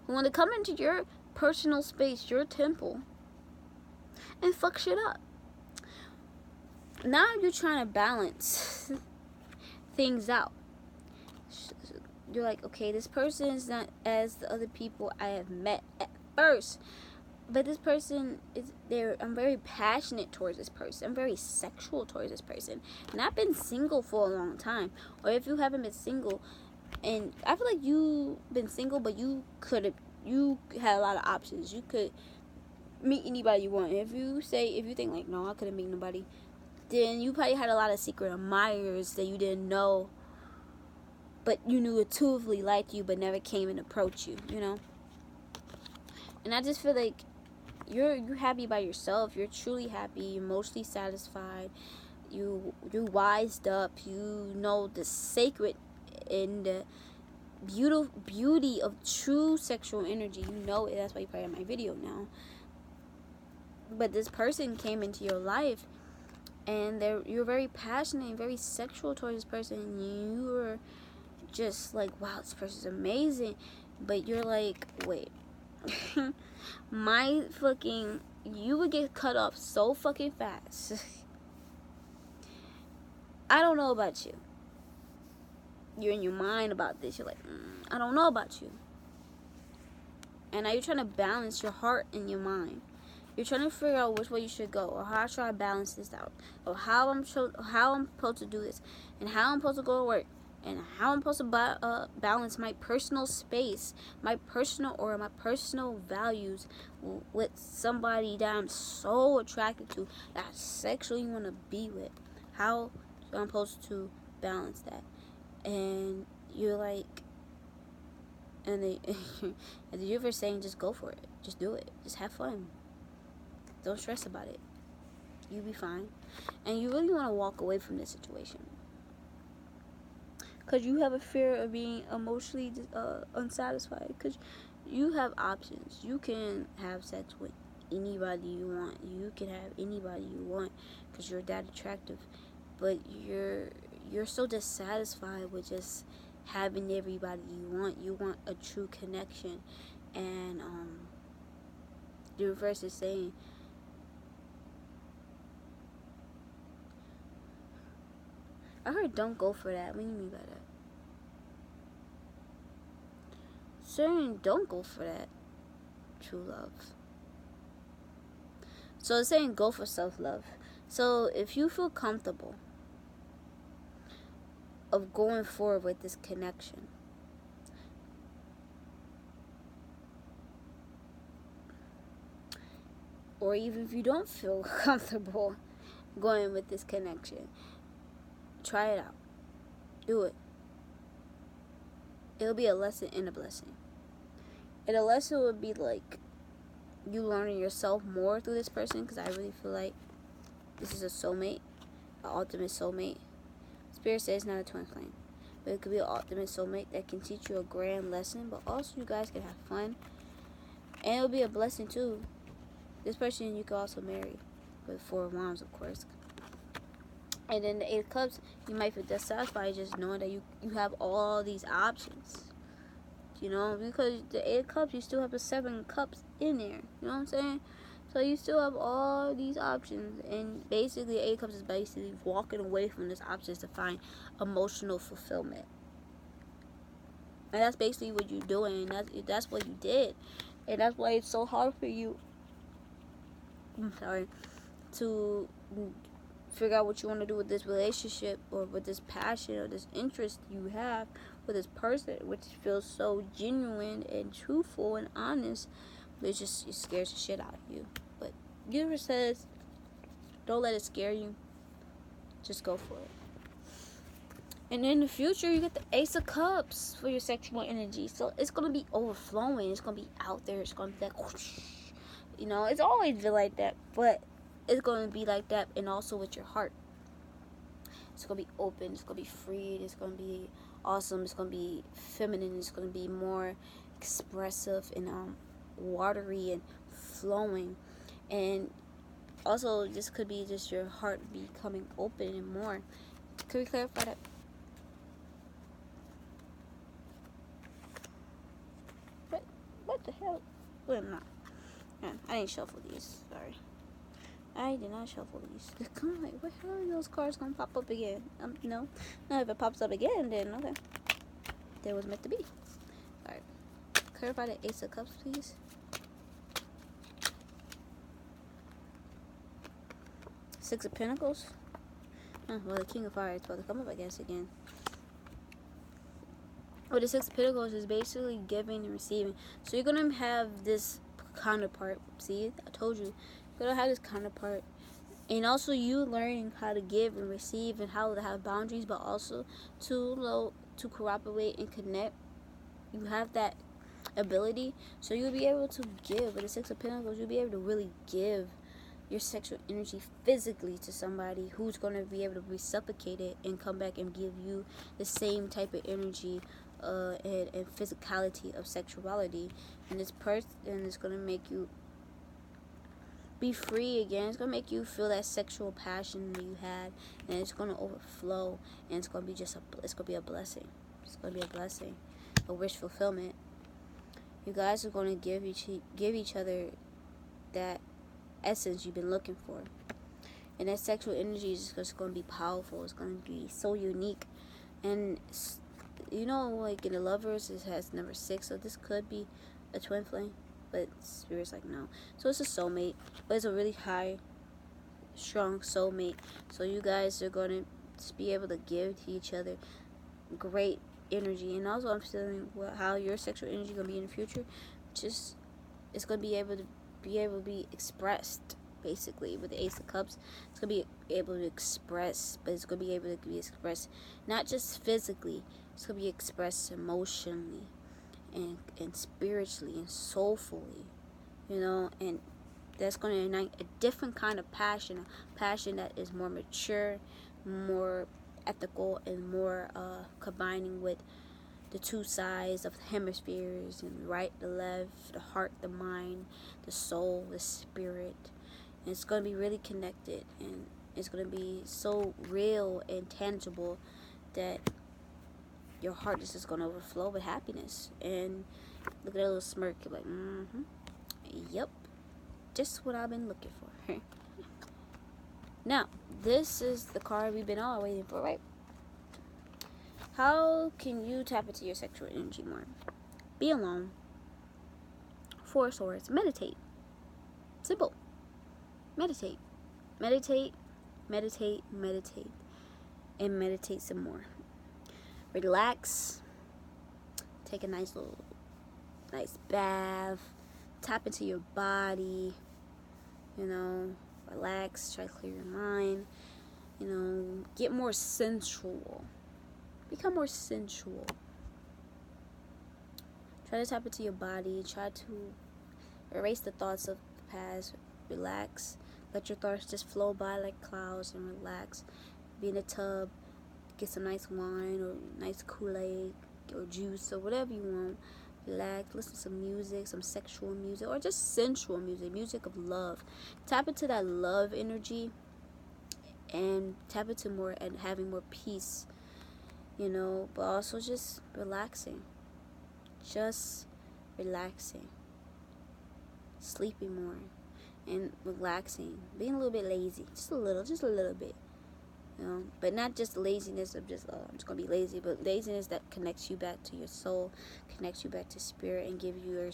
Speaker 1: Wanna come into your personal space, your temple, and fuck shit up. Now you're trying to balance things out. You're like, okay, this person is not as the other people I have met at first, but this person is there. I'm very passionate towards this person. I'm very sexual towards this person, and I've been single for a long time. Or if you haven't been single, and I feel like you've been single, but you had a lot of options. You could meet anybody you want. If you think like, no, I couldn't meet nobody, then you probably had a lot of secret admirers that you didn't know, but you knew intuitively liked you, but never came and approached you, you know? And I just feel like you're happy by yourself. You're truly happy. You're emotionally satisfied. You're wised up. You know the sacred in beauty of true sexual energy. You know it. That's why you probably have my video now. But this person came into your life, and you're very passionate and very sexual towards this person, and you were just like, wow, this person's amazing. But you're like, wait, you would get cut off so fucking fast. I don't know about you. You're in your mind about this. You're like, I don't know about you. And now you're trying to balance your heart and your mind. You're trying to figure out which way you should go, or how should I balance this out, or how I'm supposed to do this, and how I'm supposed to go to work, and how I'm supposed to balance my personal space, my personal aura, my personal values with somebody that I'm so attracted to, that I sexually want to be with. How I'm supposed to balance that? And you're like, and the universe saying, just go for it, just do it, just have fun, don't stress about it, you'll be fine. And you really want to walk away from this situation because you have a fear of being emotionally unsatisfied, because you have options. You can have sex with anybody you want, you can have anybody you want because you're that attractive, but you're so dissatisfied with just having everybody you want. You want a true connection. And the reverse is saying, I heard don't go for that. What do you mean by that? Saying don't go for that true love. So it's saying go for self-love. So if you feel comfortable of going forward with this connection, or even if you don't feel comfortable going with this connection, try it out. Do it. It'll be a lesson and a blessing. And a lesson would be like you learning yourself more through this person, because I really feel like this is a soulmate, an ultimate soulmate. Spirit says it's not a twin flame, but it could be an ultimate soulmate that can teach you a grand lesson, but also you guys can have fun, and it'll be a blessing too. This person you could also marry, with 4 of Wands, of course. And then the 8 of Cups, you might feel dissatisfied just knowing that you have all these options. You know, because the 8 of Cups, you still have the 7 of Cups in there. You know what I'm saying? So you still have all these options, and basically 8 of Cups is basically walking away from these options to find emotional fulfillment. And that's basically what you're doing. That's what you did, and that's why it's so hard for you. To figure out what you want to do with this relationship, or with this passion, or this interest you have with this person, which feels so genuine and truthful and honest, but it scares the shit out of you. But universe says, don't let it scare you. Just go for it. And in the future, you get the Ace of Cups for your sexual energy. So it's going to be overflowing. It's going to be out there. It's going to be like, whoosh. You know, it's always been like that. But it's going to be like that, and also with your heart. It's going to be open. It's going to be free. It's going to be awesome. It's going to be feminine. It's going to be more expressive and watery and flowing. And also, this could be just your heart becoming open and more. Could we clarify that? What the hell? Well, I'm not. I didn't shuffle these. Sorry. I did not shuffle these. Come on, like, what hell are those cards gonna pop up again? No. No, if it pops up again, then okay. That was meant to be. Alright. Clarify the Ace of Cups, please. Six of Pentacles. Well, the King of Fire is about to come up, I guess, again. Well, the Six of Pentacles is basically giving and receiving. So you're gonna have this counterpart. See, I told you. You're gonna have this counterpart. And also you learning how to give and receive, and how to have boundaries, but also to cooperate and connect. You have that ability. So you'll be able to give. With the Six of Pentacles, you'll be able to really give your sexual energy physically to somebody who's going to be able to reciprocate it and come back and give you the same type of energy and physicality of sexuality, and this person is going to make you be free again. It's going to make you feel that sexual passion that you had, and it's going to overflow, and it's going to be it's going to be a blessing. It's going to be a blessing, a wish fulfillment. You guys are going to give each other that essence you've been looking for, and that sexual energy is just going to be powerful. It's going to be so unique, and you know, like in the lovers, it has number 6, so this could be a twin flame, but Spirit's like no. So it's a soulmate, but it's a really high, strong soulmate. So you guys are going to be able to give to each other great energy, and also I'm feeling how your sexual energy is going to be in the future. Just it's going to be able to be expressed. Basically, with the Ace of Cups, it's going to be able to express, but it's going to be able to be expressed not just physically. It's going to be expressed emotionally and spiritually and soulfully, you know, and that's going to ignite a different kind of passion, a passion that is more mature, more ethical, and more combining with the two sides of the hemispheres, and the right, the left, the heart, the mind, the soul, the spirit. And it's going to be really connected, and it's going to be so real and tangible that your heart is just going to overflow with happiness. And look at that little smirk. You're like, yep, just what I've been looking for. Now, this is the card we've been all waiting for, right? How can you tap into your sexual energy more? Be alone. 4 swords. Meditate. Simple. Meditate. Meditate. Meditate. Meditate. And meditate some more. Relax. Take a nice bath. Tap into your body. You know, relax. Try to clear your mind. You know, get more sensual. Become more sensual. Try to tap into your body. Try to erase the thoughts of the past. Relax. Let your thoughts just flow by like clouds and relax. Be in a tub. Get some nice wine or nice Kool-Aid or juice or whatever you want. Relax. Listen to some music, some sexual music, or just sensual music. Music of love. Tap into that love energy and tap into more and having more peace. You know, but also just relaxing. Just relaxing. Sleeping more. And relaxing. Being a little bit lazy. Just a little bit. You know, but not just laziness of just, I'm just going to be lazy, but laziness that connects you back to your soul, connects you back to spirit, and gives you your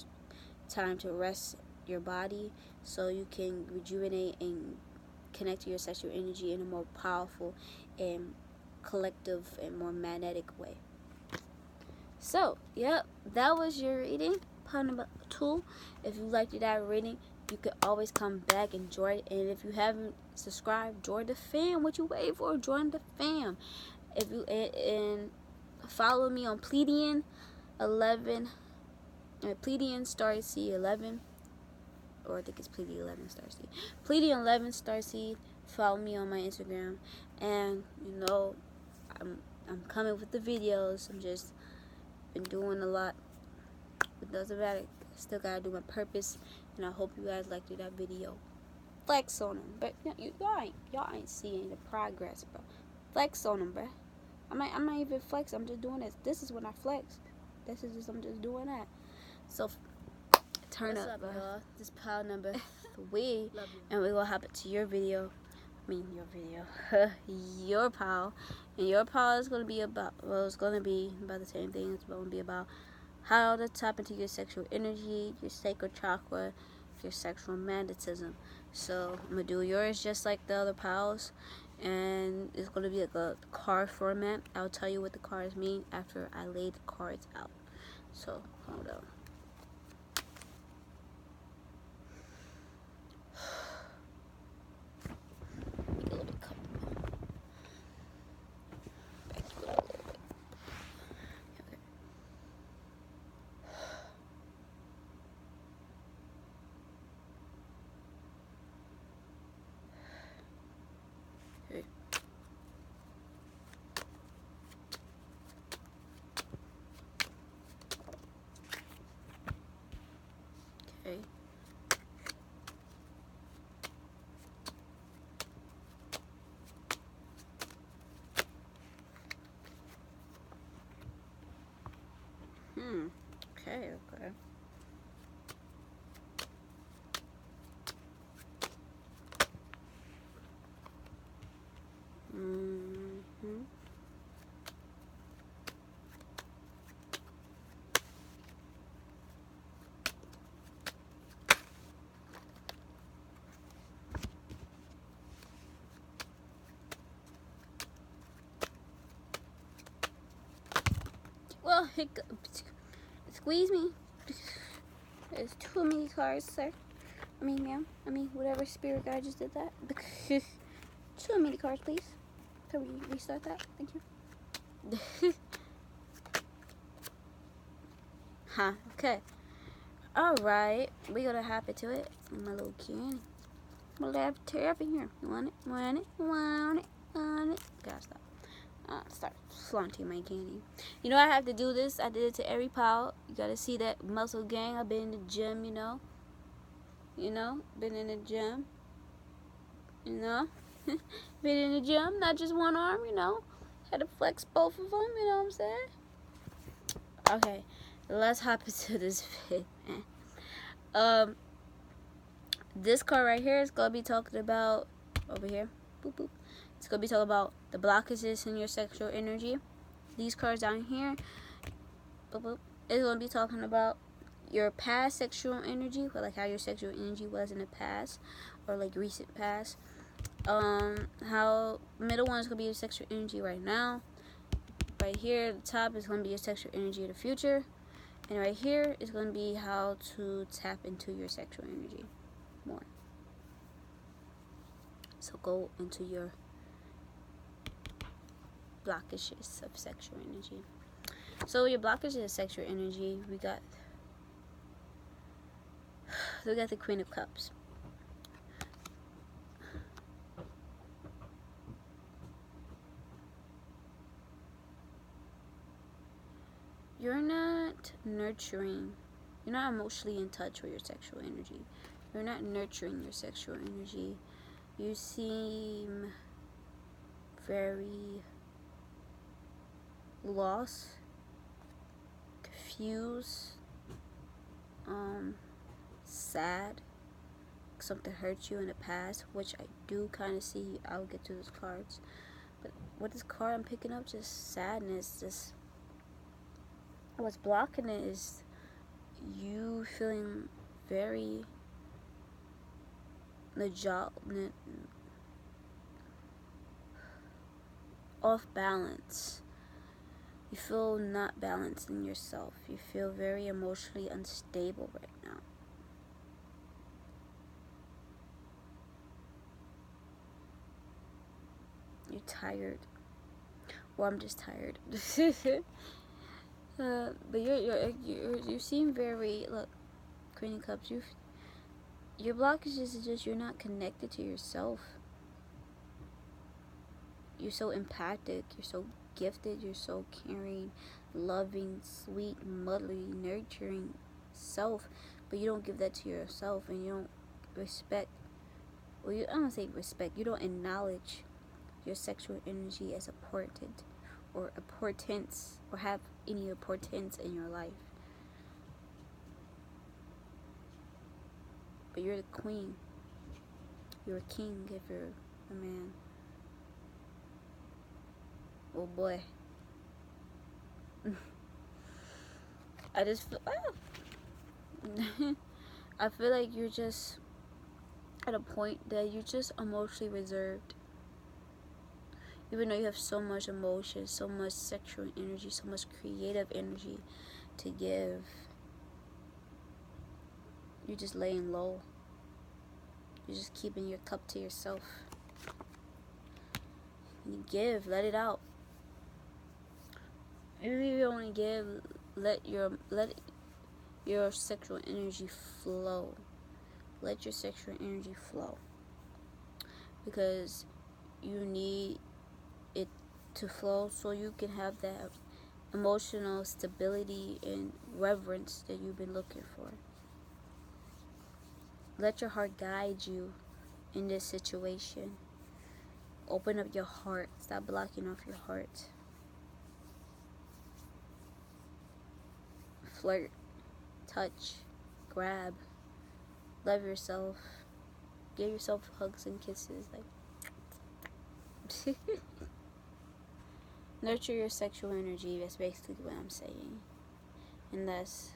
Speaker 1: time to rest your body so you can rejuvenate and connect to your sexual energy in a more powerful and collective and more magnetic way. So, yep, that was your reading, pile number 2. If you liked that reading, you could always come back and join. And if you haven't subscribed, join the fam. What you waiting for? Join the fam. If you and follow me on Pleiadian 11, Pleiadian Starseed 11, or I think it's Pleiadian 11 Starseed. Pleiadian 11 Starseed. Follow me on my Instagram, and you know, I'm coming with the videos. I'm just been doing a lot, but doesn't matter. Still gotta do my purpose, and I hope you guys liked that video. Flex on them, but y'all ain't seeing the progress, bro. Flex on them, bro. I'm not even flex. I'm just doing this. This is when I flex. I'm just doing that. So turn up, bro. This pile number 3, and we're gonna hop into your video. Your pile, and your pile is gonna be about. Well, it's gonna be about the same thing. It's gonna be about how to tap into your sexual energy, your sacral chakra, your sexual magnetism. So I'm gonna do yours just like the other piles, and it's gonna be like a card format. I'll tell you what the cards mean after I lay the cards out. So hold on. Squeeze me. There's too many cards, sir. I mean, ma'am. I mean, whatever spirit guide just did that. Too many cards, please. Can we restart that? Thank you. Huh. Okay. Alright. We're gonna hop into it. My little candy. My little tear up in here. You want it? Want it? Want it? Want it? Gotta stop. Start flaunting my candy. You know I have to do this. I did it to every pal. You gotta see that muscle gang. I've been in the gym, you know. Been in the gym. Been in the gym, not just one arm, Had to flex both of them, you know what I'm saying? Okay, let's hop into this vid, man. This card right here is gonna be talking about over here. Boop boop. It's gonna be talking about the blockages in your sexual energy. These cards down here, boop boop, is gonna be talking about your past sexual energy, or like how your sexual energy was in the past, or like recent past. How middle one is gonna be your sexual energy right now. Right here, the top is gonna be your sexual energy of the future, and right here is gonna be how to tap into your sexual energy more. So go into your blockages of sexual energy. So your blockages of sexual energy, we got the Queen of Cups. You're not nurturing. You're not emotionally in touch with your sexual energy. You're not nurturing your sexual energy. You seem very lost, confused, sad. Something hurt you in the past, which I do kind of see. I'll get to those cards. But with this card I'm picking up, just sadness. Just what's blocking it is you feeling very off balance. You feel not balanced in yourself. You feel very emotionally unstable right now. You're tired. Well, I'm just tired. But you seem very, look, Queen of Cups, your blockage is just you're not connected to yourself. You're so empathic, you're so gifted, you're so caring, loving, sweet, motherly, nurturing self, but you don't give that to yourself, and you don't respect, I don't say respect, you don't acknowledge your sexual energy as important, or importance, or have any importance in your life. But you're the queen. You're a king if you're a man. Oh boy. I just feel, I feel like you're just at a point that you're just emotionally reserved. Even though you have so much emotion, so much sexual energy, so much creative energy to give, you're just laying low. You're just keeping your cup to yourself. You give, let it out. Even if you only give, let your sexual energy flow. Let your sexual energy flow. Because you need it to flow so you can have that emotional stability and reverence that you've been looking for. Let your heart guide you in this situation. Open up your heart. Stop blocking off your heart. Flirt, touch, grab, love yourself, give yourself hugs and kisses, like nurture your sexual energy. That's basically what I'm saying. And that's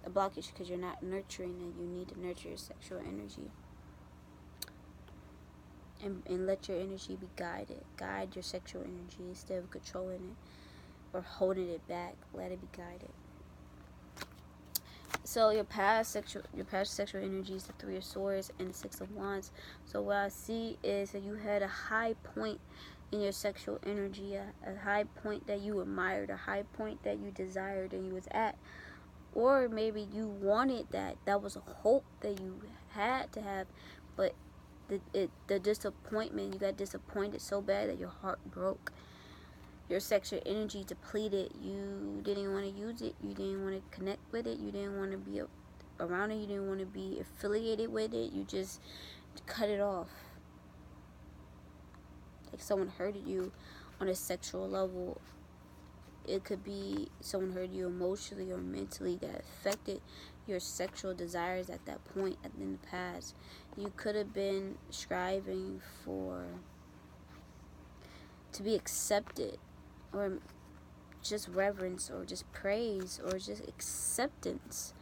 Speaker 1: a blockage because you're not nurturing it. You need to nurture your sexual energy. And let your energy be guided. Guide your sexual energy instead of controlling it. or holding it back. Let it be guided. So your past sexual energy is the Three of Swords and the Six of Wands. So what I see is that you had a high point in your sexual energy, a high point that you admired, a high point that you desired and you was at. Or maybe you wanted that. That was a hope that you had to have, but the disappointment, you got disappointed so bad that your heart broke. Your sexual energy depleted. You didn't want to use it. You didn't want to connect with it. You didn't want to be around it. You didn't want to be affiliated with it. You just cut it off. Like someone hurted you on a sexual level. It could be someone hurt you emotionally or mentally that affected your sexual desires at that point in the past. You could have been striving to be accepted, or just reverence, or just praise, or just acceptance.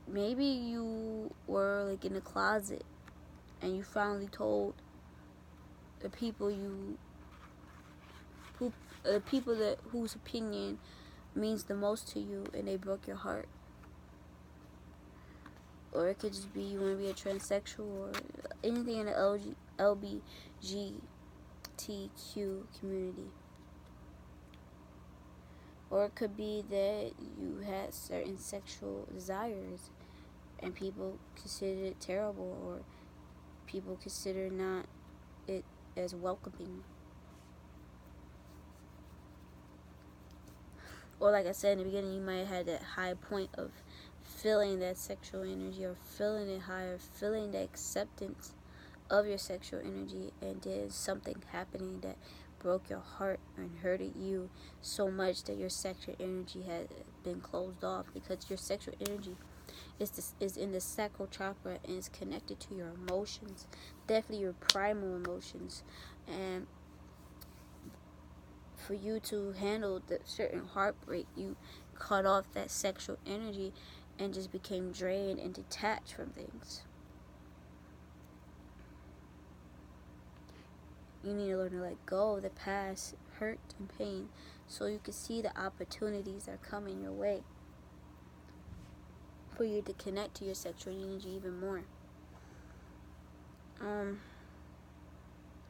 Speaker 1: Maybe you were like in a closet and you finally told the people whose opinion means the most to you, and they broke your heart. Or it could just be you want to be a transsexual or anything in the LGBTQ community. Or it could be that you had certain sexual desires and people considered it terrible, or people consider not it as welcoming. Or like I said in the beginning, you might have had that high point of feeling that sexual energy, or feeling it higher, feeling the acceptance of your sexual energy, and there's something happening that broke your heart and hurted you so much that your sexual energy had been closed off, because your sexual energy is in the sacral chakra and is connected to your emotions, definitely your primal emotions. And for you to handle the certain heartbreak, you cut off that sexual energy and just became drained and detached from things. You need to learn to let go of the past hurt and pain so you can see the opportunities that are coming your way for you to connect to your sexual energy even more.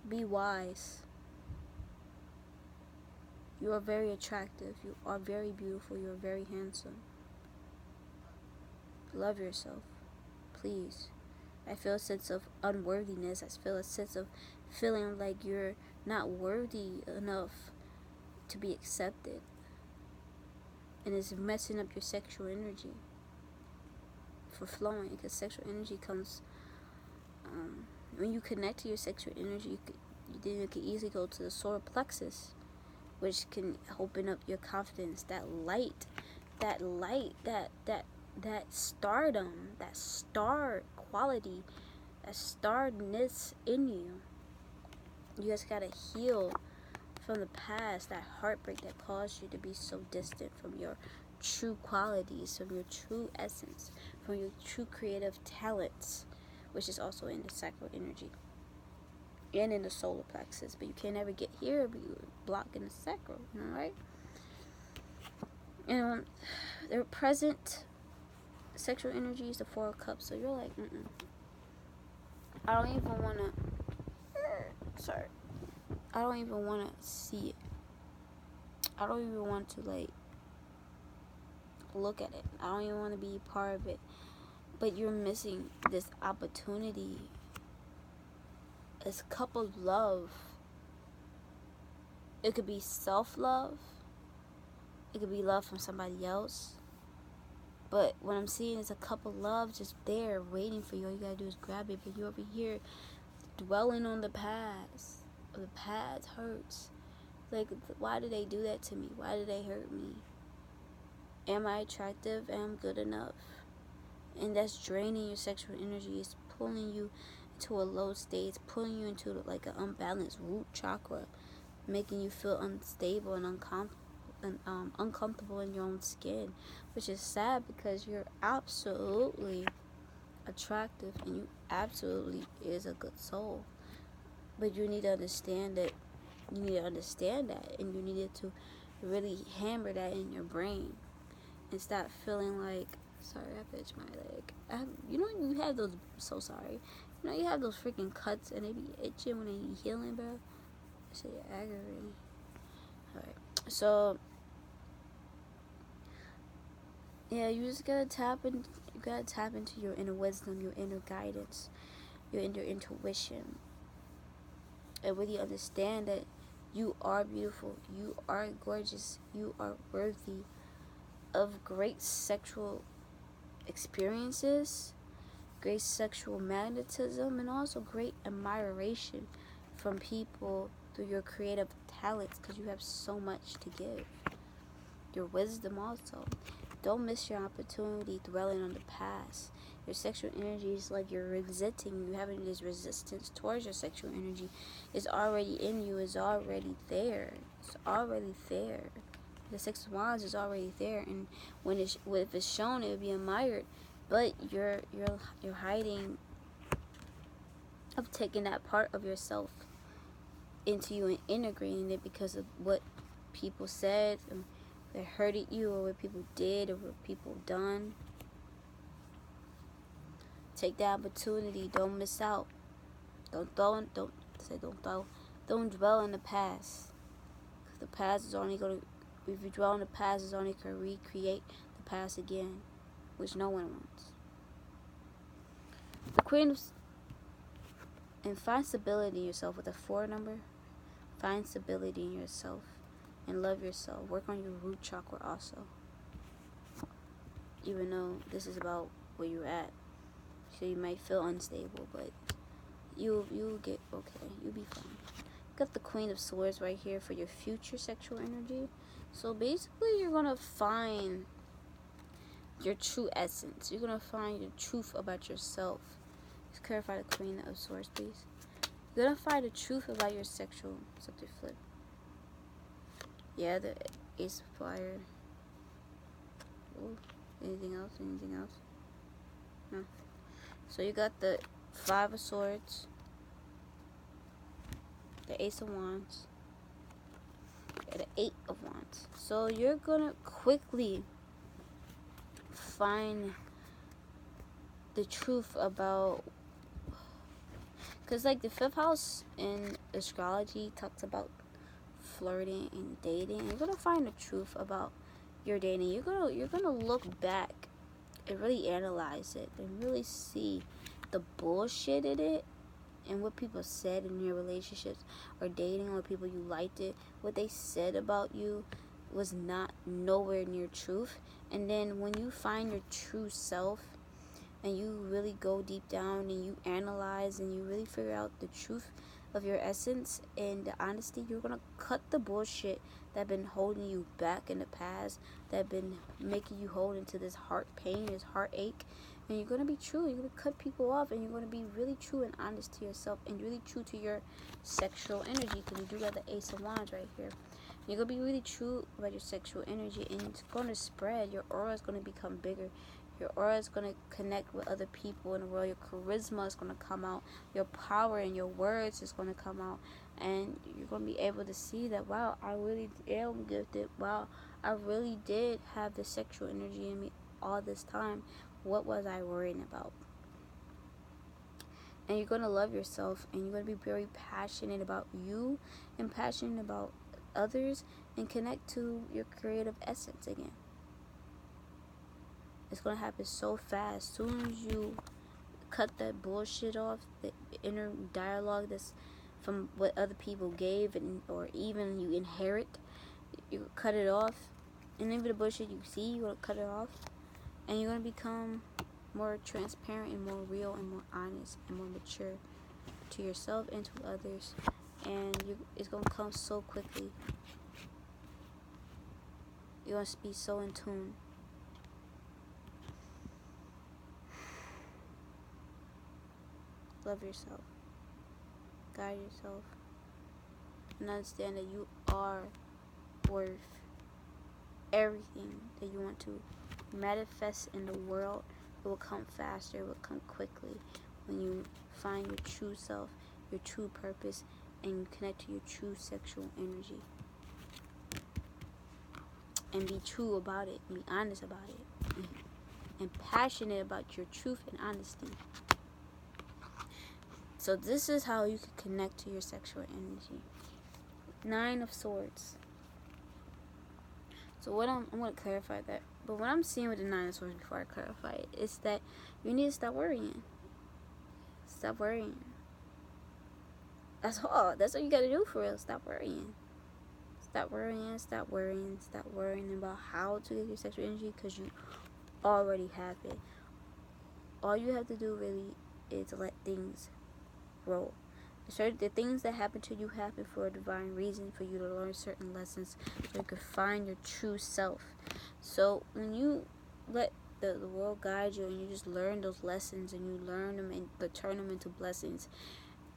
Speaker 1: Be wise. You are very attractive. You are very beautiful. You are very handsome. Love yourself. Please. I feel a sense of unworthiness. I feel a sense of feeling like you're not worthy enough to be accepted. And it's messing up your sexual energy for flowing, because sexual energy comes when you connect to your sexual energy. You can easily go to the solar plexus, which can open up your confidence, that stardom, that star quality, that starness in you. You just gotta heal from the past, that heartbreak that caused you to be so distant from your true qualities, from your true essence, from your true creative talents, which is also in the sacral energy and in the solar plexus. But you can't ever get here, but you're blocking the sacral, right? And their present sexual energy is the Four of Cups. So you're like, I don't even want to see it. I don't even want to look at it. I don't even want to be part of it. But you're missing this opportunity. It's couple love. It could be self-love. It could be love from somebody else. But what I'm seeing is a couple love just there waiting for you. All you gotta do is grab it. But you're over here dwelling on the past. The past hurts. Like, why did they do that to me? Why did they hurt me? Am I attractive? Am I good enough? And that's draining your sexual energy. It's pulling you into a low state. It's pulling you into like an unbalanced root chakra, making you feel unstable and uncomfortable in your own skin, which is sad because you're absolutely attractive and you absolutely is a good soul. But you need to understand that. You need to understand that, and you needed to really hammer that in your brain and stop feeling like, sorry, I itched my leg. You have those. So sorry. You have those freaking cuts and they be itching when they be healing, bro. So you're aggravating. Alright. So yeah, you just gotta tap in. You gotta tap into your inner wisdom, your inner guidance, your inner intuition, and really understand that you are beautiful, you are gorgeous, you are worthy of great sexual experiences, great sexual magnetism, and also great admiration from people through your creative talents, because you have so much to give. Your wisdom also. Don't miss your opportunity dwelling on the past. Your sexual energy is like you're resenting. You having this resistance towards your sexual energy. It's already in you. It's already there. It's already there. The Six of Wands is already there, and if it's shown, it will be admired. But you're hiding of taking that part of yourself into you and integrating it because of what people said, and that hurted you, or what people did, or what people done. Take the opportunity. Don't miss out. Don't dwell in the past. The past is only going to, if you dwell in the past, it's only going to recreate the past again, which no one wants. The Queen of, and find stability in yourself with a 4 number. Find stability in yourself and love yourself. Work on your root chakra also. Even though this is about where you're at, so you might feel unstable, but you'll get okay. You'll be fine. Got the Queen of Swords right here for your future sexual energy. So basically, you're gonna find your true essence. You're gonna find the truth about yourself. Let's clarify the Queen of Swords, please. You're gonna find the truth about your sexual subject flip. Yeah, the Ace of Fire. Ooh, anything else? Anything else? No. So you got the 5 of Swords, the Ace of Wands, and the 8 of Wands. So you're gonna quickly find the truth about, because like the 5th house in astrology talks about flirting and dating. You're gonna find the truth about your dating. You're gonna look back and really analyze it and really see the bullshit in it and what people said in your relationships or dating, or people you liked it, what they said about you was not nowhere near truth. And then when you find your true self and you really go deep down and you analyze and you really figure out the truth of your essence and the honesty, you're gonna cut the bullshit that been holding you back in the past, that been making you hold into this heart pain, this heartache, and you're gonna be true. You're gonna cut people off, and you're gonna be really true and honest to yourself, and really true to your sexual energy, because you do got the Ace of Wands right here. You're gonna be really true about your sexual energy, and it's gonna spread. Your aura is gonna become bigger. Your aura is going to connect with other people in the world. Your charisma is going to come out. Your power and your words is going to come out. And you're going to be able to see that, wow, I really am gifted. Wow, I really did have the sexual energy in me all this time. What was I worrying about? And you're going to love yourself. And you're going to be very passionate about you and passionate about others. And connect to your creative essence again. It's going to happen so fast. As soon as you cut that bullshit off, the inner dialogue that's from what other people gave, and or even you inherit, you cut it off. And even the bullshit you see, you're going to cut it off. And you're going to become more transparent and more real and more honest and more mature to yourself and to others. And it's going to come so quickly. You're going to be so in tune. Love yourself. Guide yourself. And understand that you are worth everything that you want to manifest in the world. It will come faster. It will come quickly when you find your true self your true purpose and connect to your true sexual energy. And be true about it, and be honest about it, and passionate about your truth and honesty. So this is how you can connect to your sexual energy. 9 of Swords. So what I'm going to clarify that. But what I'm seeing with the 9 of Swords before I clarify it is that you need to stop worrying. Stop worrying. That's all. That's what you got to do for real. Stop worrying. Stop worrying. Stop worrying. Stop worrying about how to get your sexual energy, because you already have it. All you have to do really is let things roll. The things that happen to you happen for a divine reason, for you to learn certain lessons so you can find your true self. So when you let the world guide you and you just learn those lessons and you learn them and turn them into blessings,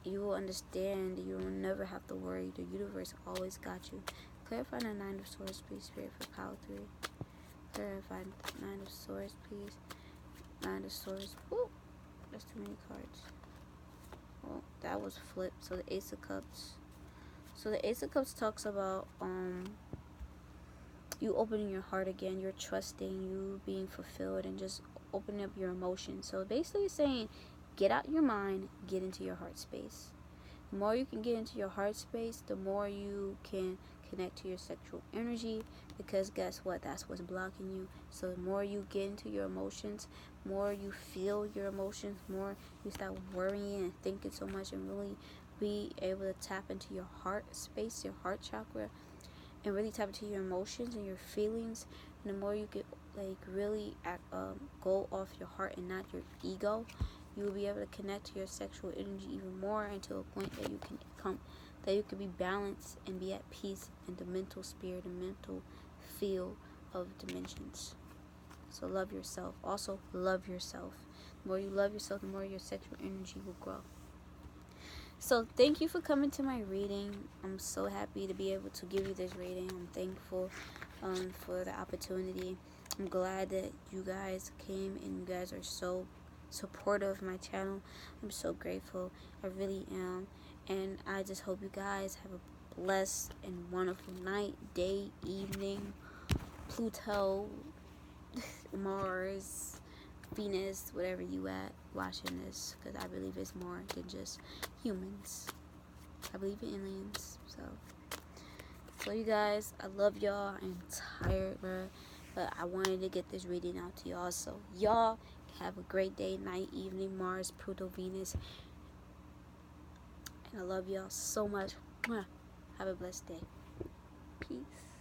Speaker 1: you will understand that you will never have to worry. The universe always got you. Clarify the 9 of Swords, please, Spirit, for Power 3. Clarify the 9 of Swords, please. 9 of Swords. Woo! That's too many cards. Well, that was flipped. So the Ace of Cups. So the Ace of Cups talks about you opening your heart again, you're trusting, you being fulfilled, and just opening up your emotions. So basically saying, get out your mind, get into your heart space. The more you can get into your heart space, the more you can connect to your sexual energy, because guess what? That's what's blocking you. So the more you get into your emotions, more you feel your emotions, more you start worrying and thinking so much, and really be able to tap into your heart space, your heart chakra, and really tap into your emotions and your feelings. And the more you get really go off your heart and not your ego, you will be able to connect to your sexual energy even more, until a point that you can be balanced and be at peace in the mental spirit and mental field of dimensions. So love yourself. Also love yourself. The more you love yourself, the more your sexual energy will grow. So thank you for coming to my reading. I'm so happy to be able to give you this reading. I'm thankful for the opportunity. I'm glad that you guys came and you guys are so supportive of my channel. I'm so grateful. I really am. And I just hope you guys have a blessed and wonderful night, day, evening, Pluto, Mars, Venus, whatever you at watching this, because I believe it's more than just humans. I believe in aliens. So you guys, I love y'all. I'm tired, bro, but I wanted to get this reading out to y'all. So y'all have a great day, night, evening, Mars, Pluto, Venus, and I love y'all so much. Have a blessed day. Peace.